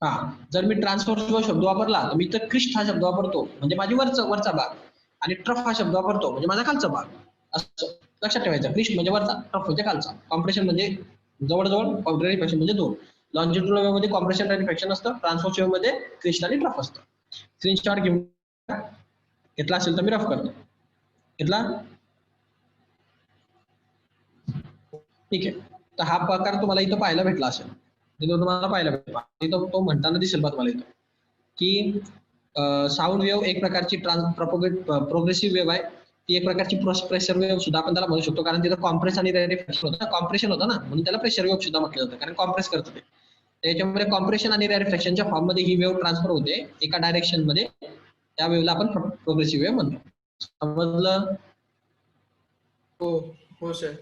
हा. जर मी ट्रान्सव्हर्स शब्द वापरला तर मी तर क्रिस्ट हा शब्द वापरतो म्हणजे माझी वरचा भाग, आणि ट्रफ हा शब्द वापरतो म्हणजे माझा खालचा भाग. असं लक्षात ठेवायचं. क्रिस्ट म्हणजे वरचा, ट्रफ म्हणजे खालचा. कॉम्प्रेशन म्हणजे जवळजवळ, रॅरिफॅक्शन म्हणजे दूर. लॉंजिट्युडिनल वेव्ह मध्ये कॉम्प्रेशन रॅरिफॅक्शन असतं, ट्रान्सव्हर्स वेव्ह मध्ये क्रिस्ट आणि ट्रफ असतं. स्क्रीनशॉट घेऊन घेतला असेल तर मी रफ करतो. घेतला? ठीक आहे. तर हा प्रकार तुम्हाला इथं पाहायला भेटला असेल. इथं तुम्हाला पाहायला भेटला. इथं तो म्हणताना दिसेल बा तुम्हाला इथं की साऊंड वेव्ह एक प्रकारची प्रोग्रेसिव्ह वेव्ह आहे. ती एक प्रकारची प्रेशर वेव्ह सुद्धा आपण त्याला म्हणू शकतो, कारण तिथं कॉम्प्रेस आणि रॅरिफॅक्शन होतं, कॉम्प्रेशन होतं ना, म्हणून त्याला प्रेशर वेव्ह सुद्धा म्हटलं जातं, कारण कॉम्प्रेस करतं ते. त्याच्यामध्ये कॉम्प्रेशन आणि रॅरिफॅक्शनच्या फॉर्म मध्ये ही वेव्ह ट्रान्सफर होते एका डायरेक्शन मध्ये. त्या वेव्हला आपण प्रोग्रेसिव्ह वेव्ह म्हणतो. समजलं? हो हो सर.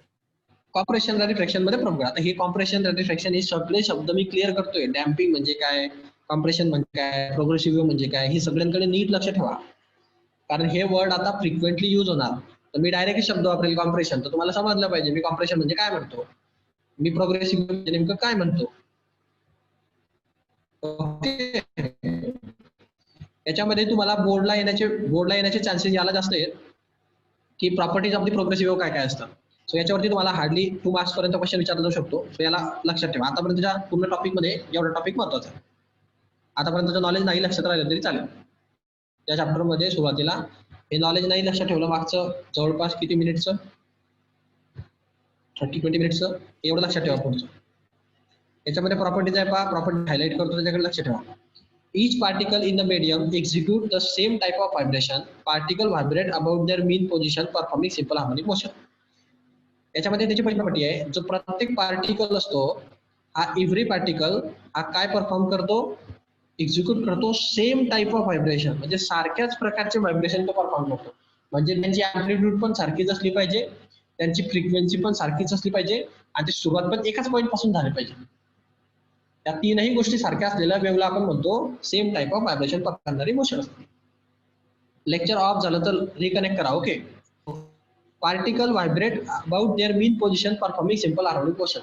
कॉम्प्रेशन रॅरिफॅक्शन मध्ये प्रमुख. आता हे कॉम्प्रेशन रॅरिफॅक्शन हे सगळे शब्द मी क्लिअर करतोय. डॅम्पिंग म्हणजे काय, कॉम्प्रेशन म्हणजे काय, प्रोग्रेसिव्ह म्हणजे काय, हे सगळ्यांकडे नीट लक्ष ठेवा, कारण हे वर्ड आता फ्रिक्वेंटली यूज होणार. तर मी डायरेक्ट शब्द वापरेल कॉम्प्रेशन, तर तुम्हाला समजलं पाहिजे मी कॉम्प्रेशन म्हणजे काय म्हणतो, मी प्रोग्रेसिव्ह म्हणजे नेमकं काय म्हणतो. ओके. याच्यामध्ये तुम्हाला बोर्डला येण्याचे चान्सेस याला जास्त आहेत की properties of the progressive wave काय काय असतात. सो याच्यावरती तुम्हाला हार्डली 2 मार्क्स पर्यंत क्वेश्चन विचारला जाऊ शकतो. सो याला लक्षात ठेवा. आतापर्यंतच्या पूर्ण टॉपिक मध्ये एवढा टॉपिक महत्वाचा आहे. आतापर्यंतचं नॉलेज नाही लक्षात राहिलं तरी चालेल. त्या चॅप्टर मध्ये सुरुवातीला हे नॉलेज नाही लक्षात ठेवलं मागचं जवळपास किती मिनिटचं, 30-20 मिनिटचं, एवढं लक्षात ठेवा पुढचं. याच्यामध्ये प्रॉपर्टीज आहे पहा, प्रॉपर्टी हायलाइट करतो त्याच्याकडे लक्ष ठेवा. Each particle in the medium execute the same type of vibration. Particle vibrate about their mean position performing simple harmonic motion. याच्यामध्ये त्याची पहिली प्रॉपर्टी आहे, जो प्रत्येक पार्टिकल असतो हा एव्हरी पार्टिकल हा काय परफॉर्म करतो, एक्झिक्यूट करतो सेम टाइप ऑफ व्हायब्रेशन, म्हणजे सारख्याच प्रकारचे व्हायब्रेशन तो परफॉर्म करतो. म्हणजे त्यांची अँप्लिट्यूड पण सारखीच असली पाहिजे, त्यांची फ्रिक्वेन्सी पण सारखीच असली पाहिजे, आणि ती सुरुवात पण एकाच पॉईंट पासून झाली पाहिजे. या तीनही गोष्टी सारख्या असलेल्या वेव्हला आपण म्हणतो सेम टाइप ऑफ व्हायब्रेशन करणारी मोशन असते. लेक्चर ऑफ झालं तर रिकनेक्ट करा. Okay. Particle vibrate about their mean position performing simple harmonic motion.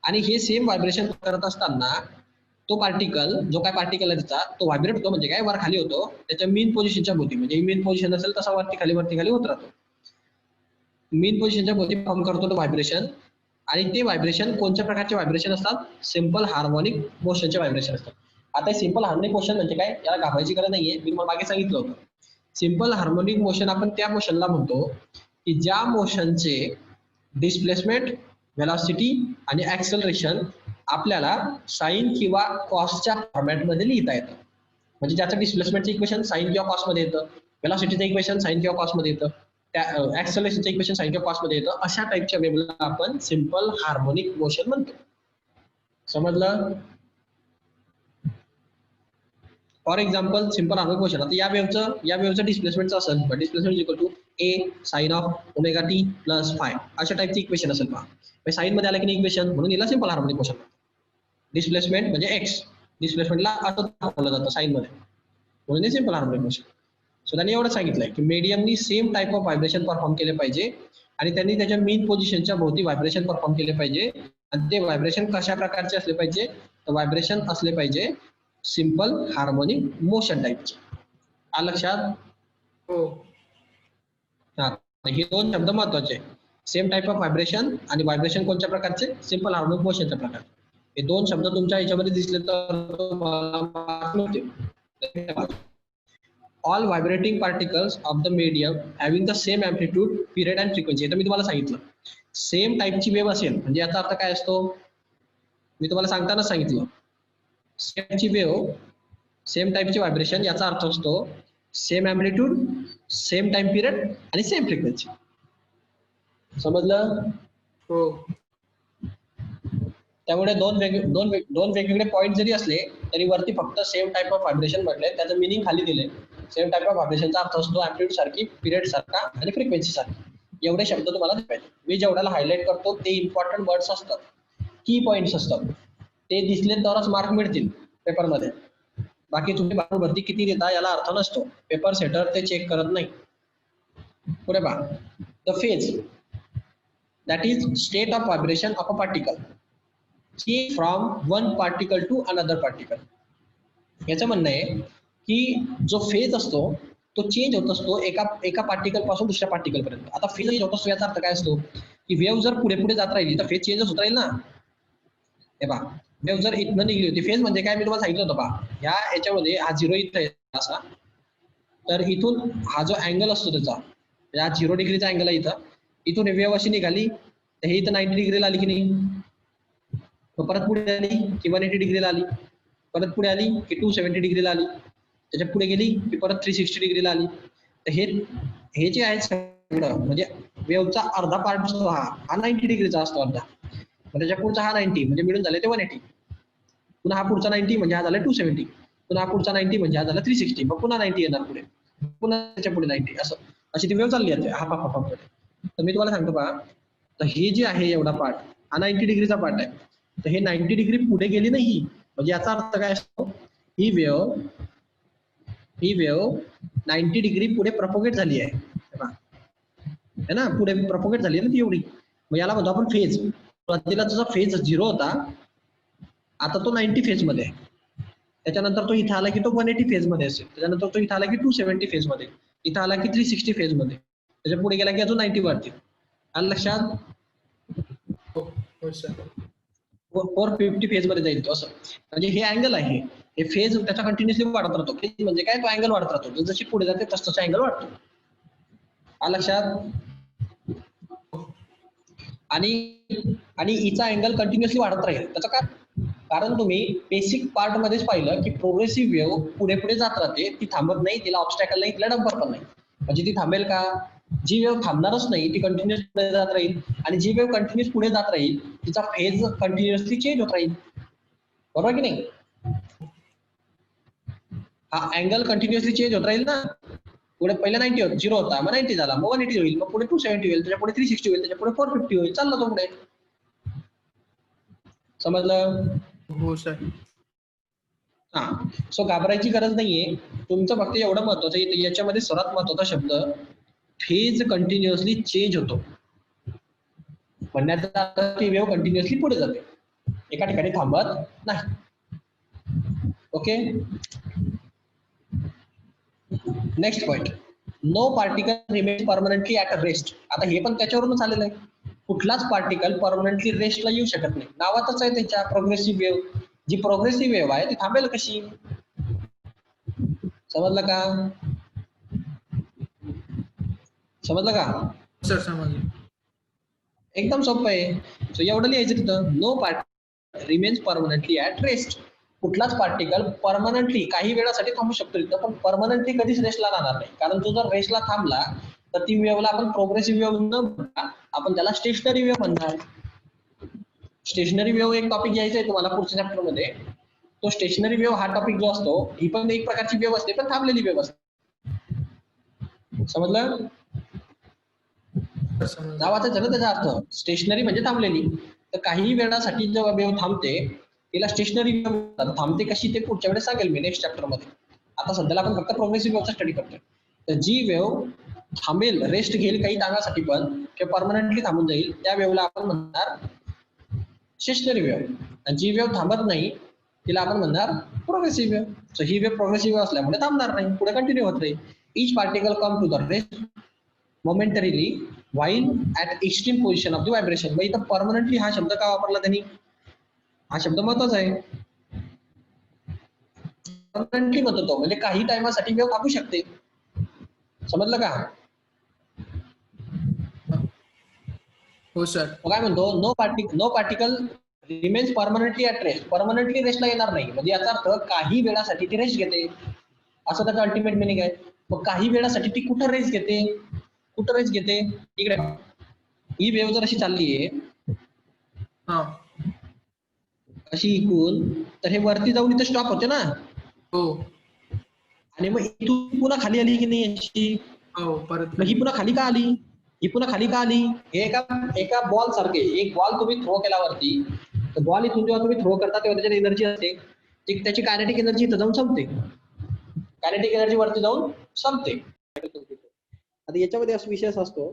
आणि हे सेम व्हायब्रेशन करत असताना तो पार्टिकल, जो काय पार्टिकल आहे त्याचा, तो व्हायब्रेट होतो म्हणजे काय, वर खाली होतो त्याच्या मीन पोझिशनच्या भोवती. म्हणजे मीन पोझिशन असेल तसा वरती खाली होत राहतो. मीन पोझिशनच्या भोवती फॉर्म करतो तो व्हायब्रेशन. आणि ते व्हायब्रेशन कोणत्या प्रकारचे व्हायब्रेशन असतात, सिंपल हार्मोनिक मोशनचे व्हायब्रेशन असतात. आता सिंपल हार्मोनिक मोशन म्हणजे काय, याला घाबरायची गरज नाहीये, मी तुम्हाला मागे सांगितलं होतं. सिंपल हार्मोनिक मोशन आपण त्या मोशनला म्हणतो की ज्या मोशनचे डिस्प्लेसमेंट व्हेलॉसिटी आणि ऍक्सलरेशन आपल्याला साइन किंवा कॉसच्या फॉर्मॅटमध्ये लिहिता येतं. म्हणजे ज्याचं डिस्प्लेसमेंटचं इक्वेशन साइन किंवा कॉसमध्ये येतं, व्हेलॉसिटीचं इक्वेशन साइन किंवा कॉसमध्ये येतं, त्या ऍक्सलरेशनचं इक्वेशन साइन किंवा कॉसमध्ये येतं. अशा टाईपच्या वेव्हला आपण सिम्पल हार्मोनिक मोशन म्हणतो. समजलं? For example simple harmonic motion. आता या वेव्हचं डिस्प्लेसमेंटचं असेल, displacement equal to a sine of omega t plus phi अशा टाईपचं इक्वेशन असेल पहा. साइन मध्ये आलं की नाही इक्वेशन, म्हणून याला सिम्पल हार्मोनिक मोशन. डिस्प्लेसमेंट म्हणजे एक्स, डिस्प्लेसमेंटला असं दाखवलं जातं साइन मध्ये, म्हणून हे सिम्पल हार्मोनिक मोशन. सो त्यांनी एवढं सांगितलंय की मीडियमनी same type of vibration perform केले पाहिजे आणि त्यांनी त्याच्या मीन पोझिशनच्या भोवती व्हायब्रेशन परफॉर्म केले पाहिजे. आणि ते व्हायब्रेशन कशा प्रकारचे असले पाहिजे, तर व्हायब्रेशन असले पाहिजे सिम्पल हार्मोनिक मोशन टाईपचे. आ लक्षात? हो. हा, हे दोन शब्द महत्वाचे. सेम टाईप ऑफ व्हायब्रेशन आणि व्हायब्रेशन कोणत्या प्रकारचे, सिम्पल हार्मोनिक मोशनच्या प्रकार. हे दोन शब्द तुमच्या याच्यामध्ये दिसले तर all vibrating particles of the medium having the same amplitude, period and frequency. तर मी तुम्हाला सांगितलं सेम टाईपची वेव्ह असेल म्हणजे याचा अर्थ काय असतो, मी तुम्हाला सांगतानाच सांगितलं. सेमची वेव्ह, सेम टाईपची व्हायब्रेशन याचा अर्थ असतो same amplitude, same time period आणि सेम फ्रिक्वेन्सी. समजलं? हो. त्यामुळे दोन वेगवेगळे पॉईंट जरी असले तरी वरती फक्त सेम टाइप ऑफ व्हायब्रेशन म्हटले, त्याचं मिनिंग खाली दिले. सेम टाइप ऑफ व्हायब्रेशनचा अर्थ असतो अँप्लिट्यूड सारखी, पिरियड सारखा आणि फ्रिक्वेन्सी सारखी. एवढे शब्द तुम्हाला पाहिजे. मी जेवढ्याला हायलाइट करतो ते इम्पॉर्टंट वर्ड्स असतात, की पॉइंट्स असतात, ते दिसले तरच मार्क मिळतील पेपरमध्ये. बाकी तुम्ही बाहेर भरती किती देता याला अर्थ नसतो, पेपर सेटर ते चेक करत नाही. पुढे पहा. The phase that is state of vibration of a particle change from one particle to another particle. याचं म्हणणं आहे की जो फेज असतो तो चेंज होत असतो एका पार्टिकल पासून दुसऱ्या पार्टिकल पर्यंत. आता फेज चेंज होत असतो याचा अर्थ काय असतो की वेव्ह जर पुढे पुढे जात राहिली तर फेज चेंजच होत राहील ना. हे पहा, वेव्ह जर इथनं निघली होती, फेज म्हणजे काय मी तुम्हाला सांगितलं होतं पहा, ह्या याच्यामध्ये हा 0 इथं आहे असा, तर इथून हा जो अँगल असतो त्याचा, हा 0 डिग्रीचा अँगल आहे इथं, इथून वेव्ह अशी निघाली तर हे इथं 90 डिग्रीला आली की नाही, परत पुढे आली की 180 डिग्रीला आली, परत पुढे आली की 270 डिग्रीला आली, त्याच्या पुढे गेली की परत 360 डिग्रीला आली. तर हे जे आहे सगळं म्हणजे वेव्हचा अर्धा पार्ट असतो हा 90 डिग्रीचा असतो अर्धा, त्याच्या पुढचा हा 90 म्हणजे मिळून झाले ते 180, पुन्हा हा पुढचा 90 म्हणजे हा झाला 270, पुन्हा हा पुढचा 90 म्हणजे हा झाला 360, मग पुन्हा 90 येणार पुढे, पुन्हा त्याच्या पुढे 90, अशी ती वेव्ह चालली आहे हा हा. तर मी तुम्हाला सांगतो पहा, तर हे जे आहे एवढा पार्ट हा 90 डिग्रीचा पार्ट आहे, तर हे 90 डिग्री पुढे गेली नाही म्हणजे याचा अर्थ काय असतो, ही वेव्ह 90 डिग्री पुढे प्रपोगेट झाली आहे ना, पुढे प्रपोगेट झाली ना ती एवढी, मग याला म्हणतो आपण फेज. सुरुवातीला तुझा फेज 0 होता, आता तो 90 फेज मध्ये आहे, त्याच्यानंतर तो इथं आला की तो 180 फेज मध्ये असेल, त्याच्यानंतर तो इथं आला की 270 फेज मध्ये, इथं आला की 360 फेज मध्ये, त्याच्या पुढे गेला की अजून 90 वाढतील. आलं लक्षात? 450 फेज मध्ये जाईल तो, असं म्हणजे हे अँगल आहे, हे फेज त्याचा कंटिन्युअसली वाढत राहतो. फेज म्हणजे काय, तो अँगल वाढत राहतो, जशी पुढे जाते तसं अँगल वाढतो. आलं लक्षात? आणि हिचा अँगल कंटिन्युअसली वाढत राहील. त्याचं काय कारण, तुम्ही बेसिक पार्ट मध्येच पाहिलं की प्रोग्रेसिव्ह वेव्ह पुढे पुढे जात राहते, ती थांबत नाही, तिला ऑब्स्टॅकल नाही, तिला डंपर पण नाही. म्हणजे ती थांबेल का? जी वेव्ह थांबणारच नाही ती कंटिन्युअस पुढे जात राहील, आणि जी वेव्ह कंटिन्युअस पुढे जात राहील तिचा फेज कंटिन्युअसली चेंज होत राहील. बरोबर की नाही? हा अँगल कंटिन्युअसली चेंज होत राहील ना. पुढे पहिला 0 होता, मग 90 झाला, मग 180 होईल, मग पुढे 270 होईल, त्याच्या पुढे 360 होईल, त्याच्या पुढे 450 होईल, चालला तो पुढे. समजलं? हो सर. हा, सो घाबरायची गरज नाहीये. तुमचं फक्त एवढं महत्वाचं आहे, याच्यामध्ये सर्वात महत्वाचा शब्द फेज कंटिन्युअसली चेंज होतो. म्हणण्याचा अर्थ की वेव्ह कंटिन्युअसली पुढे जाते, एका ठिकाणी थांबत नाही. Okay, next point, no particle remain permanently at a rest. आता हे पण त्याच्यावरूनच आलेलं आहे, कुठलाच पार्टिकल परमनंटली रेस्टला येऊ शकत नाही. नावातच आहे त्याच्या प्रोग्रेसिव्ह वेव्ह. जी प्रोग्रेसिव्ह वेव्ह आहे ती थांबेल कशी? समजलं का? समजलं का सर समजलं. एकदम सोपं आहे. सो एवढं लिहायचं तिथं, no particle remains permanently at rest. कुठलाच पार्टिकल परमनंटली काही वेळासाठी थांबू शकतो तिथं, पण परमनंटली कधीच रेस्टला राहणार नाही. कारण तो जर रेस्टला थांबला तर ती वेव्हला आपण प्रोग्रेसिव्ह वेव्ह न म्हणता आपण त्याला स्टेशनरी वेव्ह म्हणणार. स्टेशनरी वेव्ह एक टॉपिक घ्यायचा आहे तुम्हाला पुढच्या चॅप्टर मध्ये. तो स्टेशनरी वेव्ह हा टॉपिक जो असतो, ही पण एक प्रकारची वेव्ह असते, पण थांबलेली वेव्ह असते. समजलं? समजलं. नावाचं झालं त्याचा अर्थ. स्टेशनरी म्हणजे थांबलेली. तर काही वेळासाठी जेव्हा वेव्ह थांबते तिला स्टेशनरी वेव्ह थांबते कशी ते पुढच्या वेळेस सांगेल मी नेक्स्ट चॅप्टर मध्ये. आता सध्याला आपण फक्त प्रोग्रेसिव्ह वेव्हचा स्टडी करतोय. तर जी वेव्ह थांबेल, रेस्ट घेईल काही टायमासाठी पण किंवा परमनंटली थांबून जाईल, त्या वेव्हला आपण म्हणणार स्टेशनरी वेव्ह. आणि जी वेव्ह थांबत नाही तिला आपण म्हणणार प्रोग्रेसिव्ह वेव्ह. सो ही वेव्ह प्रोग्रेसिव्ह असल्यामुळे थांबणार नाही, पुढे कंटिन्यू होत राहील. Each particle come to the rest momentarily while at extreme position of the vibration. मग इथं परमनंटली हा शब्द का वापरला त्यांनी? हा शब्द महत्वाचा आहे. परमनंटली म्हणतो तो, म्हणजे काही टायमासाठी वेव्ह थांबू शकते. समजलं का? हो सर. काय म्हणतो, no particle remains permanently at rest. Permanently रेस्टला येणार नाही, म्हणजे याचा अर्थ काही वेळासाठी ती रेस्ट घेते, असं त्याचं अल्टिमेट मिनिंग आहे. मग काही वेळासाठी ती कुठं रेस्ट घेते? कुठं रेस्ट घेते? इकडे ही वेव्ह जर अशी चालली आहे हा. अशी इकून, तर हे वरती जाऊन इथं स्टॉप होते ना. हो आणि मग इथून पुन्हा खाली आली की नाही अशी? हो. परत मग ही पुन्हा खाली का आली? ही पुन्हा खाली का आली? हे एका बॉल सारखे, एक बॉल तुम्ही थ्रो केला वरती, तर बॉल इथून जेव्हा तुम्ही थ्रो करता तेव्हा त्याच्यात एनर्जी असते, त्याची कायनेटिक एनर्जी इथं जाऊन संपते. कायनेटिक एनर्जी वरती जाऊन संपते. आता याच्यामध्ये असा विषय असा असतो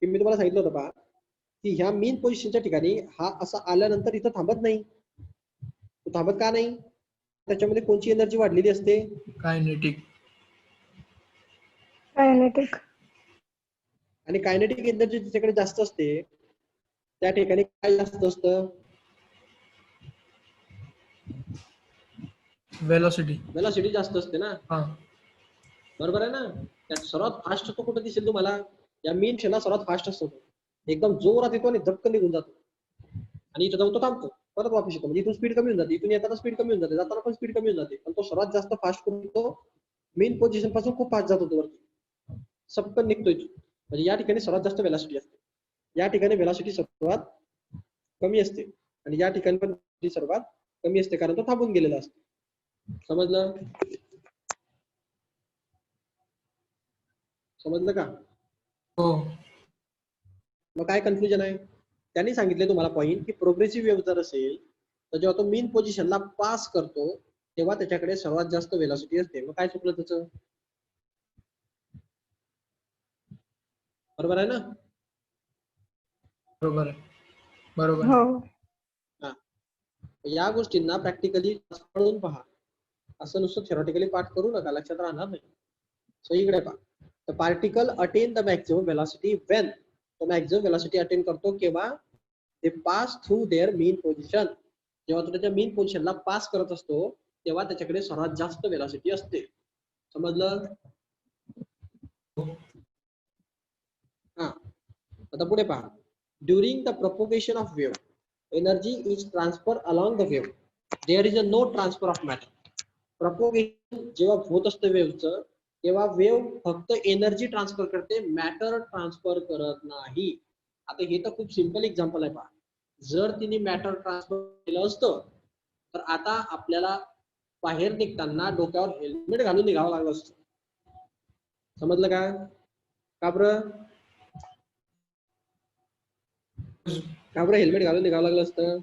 की मी तुम्हाला सांगितलं होतं पहा, की ह्या मेन पोझिशनच्या ठिकाणी हा असा आल्यानंतर इथं थांबत नाही. तो थांबत का नाही? त्याच्यामध्ये कोणची एनर्जी वाढलेली असते? कायनेटिक. कायनेटिक. आणि कायनेटिक एनर्जी ज्याच्याकडे जास्त असते त्या ठिकाणी काय जास्त असतं? वेलोसिटी जास्त असते ना. हा. बरोबर आहे ना. त्यात सर्वात फास्ट तो कुठं दिसेल तुम्हाला? या मेन क्षणात सर्वात फास्ट असतो तो. एकदम जोरात येतो आणि झपकन निघून जातो, आणि इथं जाऊन तो थांबतो, परत वापस येतो. म्हणजे इथून स्पीड कमी होऊन जाते, इथून येताना स्पीड कमी होऊन जाते, जाताना पण स्पीड कमी होऊन जाते, पण तो सर्वात जास्त फास्ट करून तो मेन पोझिशन पासून खूप फास्ट जातो तो वरती, सपकन निघतोय. म्हणजे या ठिकाणी सर्वात जास्त वेलॉसिटी असते, या ठिकाणी वेलॉसिटी सर्वात कमी असते, आणि या ठिकाणी पण सर्वात कमी असते कारण तो थांबून गेलेला असतो. समजलं? समजलं का? हो. मग काय कन्फ्युजन आहे? त्यांनी सांगितले तुम्हाला पॉईंट की प्रोग्रेसिव्ह वेव्ह जर असेल तर जेव्हा तो मेन पोझिशनला पास करतो तेव्हा त्याच्याकडे सर्वात जास्त वेलॉसिटी असते. मग काय चुकलं त्याचं? बरोबर आहे ना? बरोबर आहे. बरोबर. हो. या गोष्टींना प्रॅक्टिकली कळून पहा, असं नुसतं थेरॉटिकली पाठ करू नका, लक्षात राहणार नाही. सो इकडे पहा, the particle attain the maximum velocity when, तो मॅक्सिमम वेलॉसिटी अटेन करतो केव्हा? They pass through their mean position. जेव्हा तो त्याच्या मेन पोझिशनला पास करत असतो तेव्हा त्याच्याकडे सर्वात जास्त वेलॉसिटी असते. समजलं? हा. आता पुढे पहा, during the propagation of wave energy is transfer along the wave, there is a no transfer of matter. Propagation जेव्हा होत असतं वेव्हचं तेव्हा वेव्ह फक्त एनर्जी ट्रान्सफर करते, मॅटर ट्रान्सफर करत नाही. आता हे तर खूप सिंपल एक्झाम्पल आहे पहा. जर तिने मॅटर ट्रान्सफर केलं असतं तर आता आपल्याला बाहेर निघताना डोक्यावर हेल्मेट घालून निघावं लागलं असतं. समजलं का? का बरं हेल्मेट घालून निघावं लागलं असतं?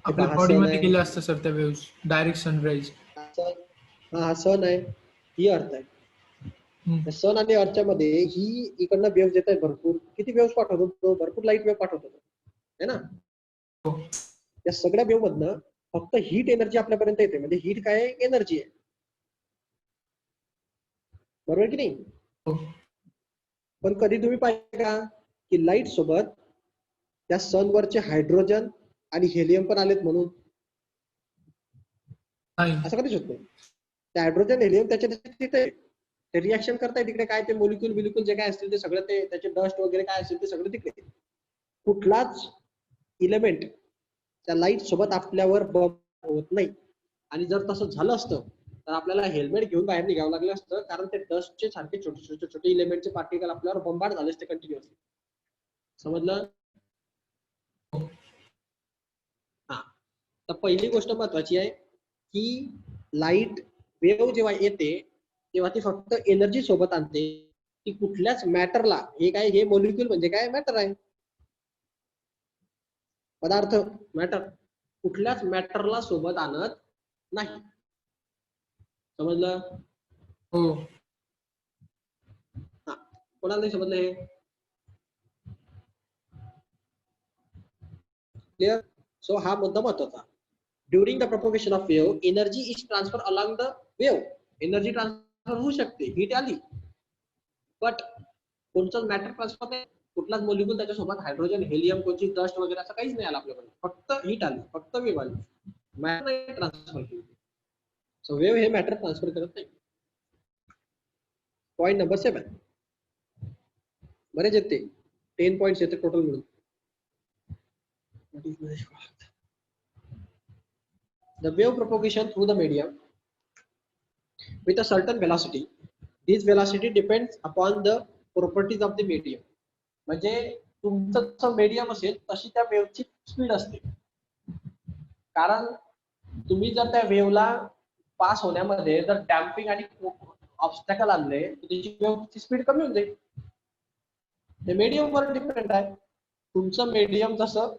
आपल्या बॉडीमध्ये गेले असतं सर त्या वेव्स, डायरेक्ट सनराईज. हा सन आहे, ही अर्थ आहे. सन आणि अर्थच्या मध्ये ही इकडनं वेव्ह येत आहे भरपूर. किती वेव्ह पाठवतो? भरपूर लाईट वेव्ह पाठवतो है ना. या सगळ्या वेव्ह मधनं फक्त हीट एनर्जी आपल्यापर्यंत येते. म्हणजे हीट काय आहे? एनर्जी आहे. बरोबर की नाही? पण कधी तुम्ही पाहिजे का की लाईट सोबत त्या सनवरचे हायड्रोजन आणि हेलियम पण आलेत म्हणून? असं कधीच होत नाही. त्या हायड्रोजन हेलियम त्याच्या तिथे ते रिॲक्शन करताय तिकडे काय ते मोलिक्यूल बिलिक्यूल जे काय असतील ते सगळं ते त्याचे डस्ट वगैरे काय असेल ते सगळं तिकडे. कुठलाच इलेमेंट त्या लाईट सोबत आपल्यावर बंब होत नाही. आणि जर तसं झालं असतं तर आपल्याला हेल्मेट घेऊन बाहेर निघावं लागलं असतं, कारण ते डस्टचे सारखे छोटे छोटे इलेमेंटचे पार्टिकल आपल्यावर बंबार्ड झाले असते कंटिन्युअसली. समजलं? हा. तर पहिली गोष्ट महत्वाची आहे की लाईट वेव्ह जेव्हा येते तेव्हा ती फक्त एनर्जी सोबत आणते. ती कुठल्याच मॅटरला, हे काय, हे मोलिक्यूल म्हणजे काय, मॅटर आहे, पदार्थ, मॅटर, कुठल्याच मॅटरला सोबत आणत नाही. समजलं? हो. हा. कोणाला नाही समजलं हे? क्लिअर? सो हा मुद्दा महत्वाचा. During the propagation of wave energy is transfer along the wave. Energy transfer होऊ शकते, हीट आली, बट कोणताच मॅटर ट्रान्सफर नाही, कुठलाच मोलिक्यूल त्याच्यासोबत हायड्रोजन, हेलियम, कोणची डस्ट वगैरे असं काहीच नाही आलं आपल्याकडे, फक्त हीट आली, फक्त वेव्ह आली, मॅटर ट्रान्सफर केली. सो वेव्ह हे मॅटर ट्रान्सफर करत नाही. Point number 7. बरेच येते, 10 पॉइंट्स येते टोटल मिळून. The wave propagation through the medium with a certain velocity. This velocity depends upon the properties of the medium. म्हणजे तुमचं मीडियम असेल तशी त्या वेव्हची स्पीड असते. कारण तुम्ही जर त्या वेव्हला पास होण्यामध्ये जर डॅम्पिंग आणि ऑब्स्टॅकल आणले तर त्याची वेव्हची स्पीड कमी होऊन जाईल. ते मीडियम वर डिपेंड आहे. तुमचं मीडियम जसं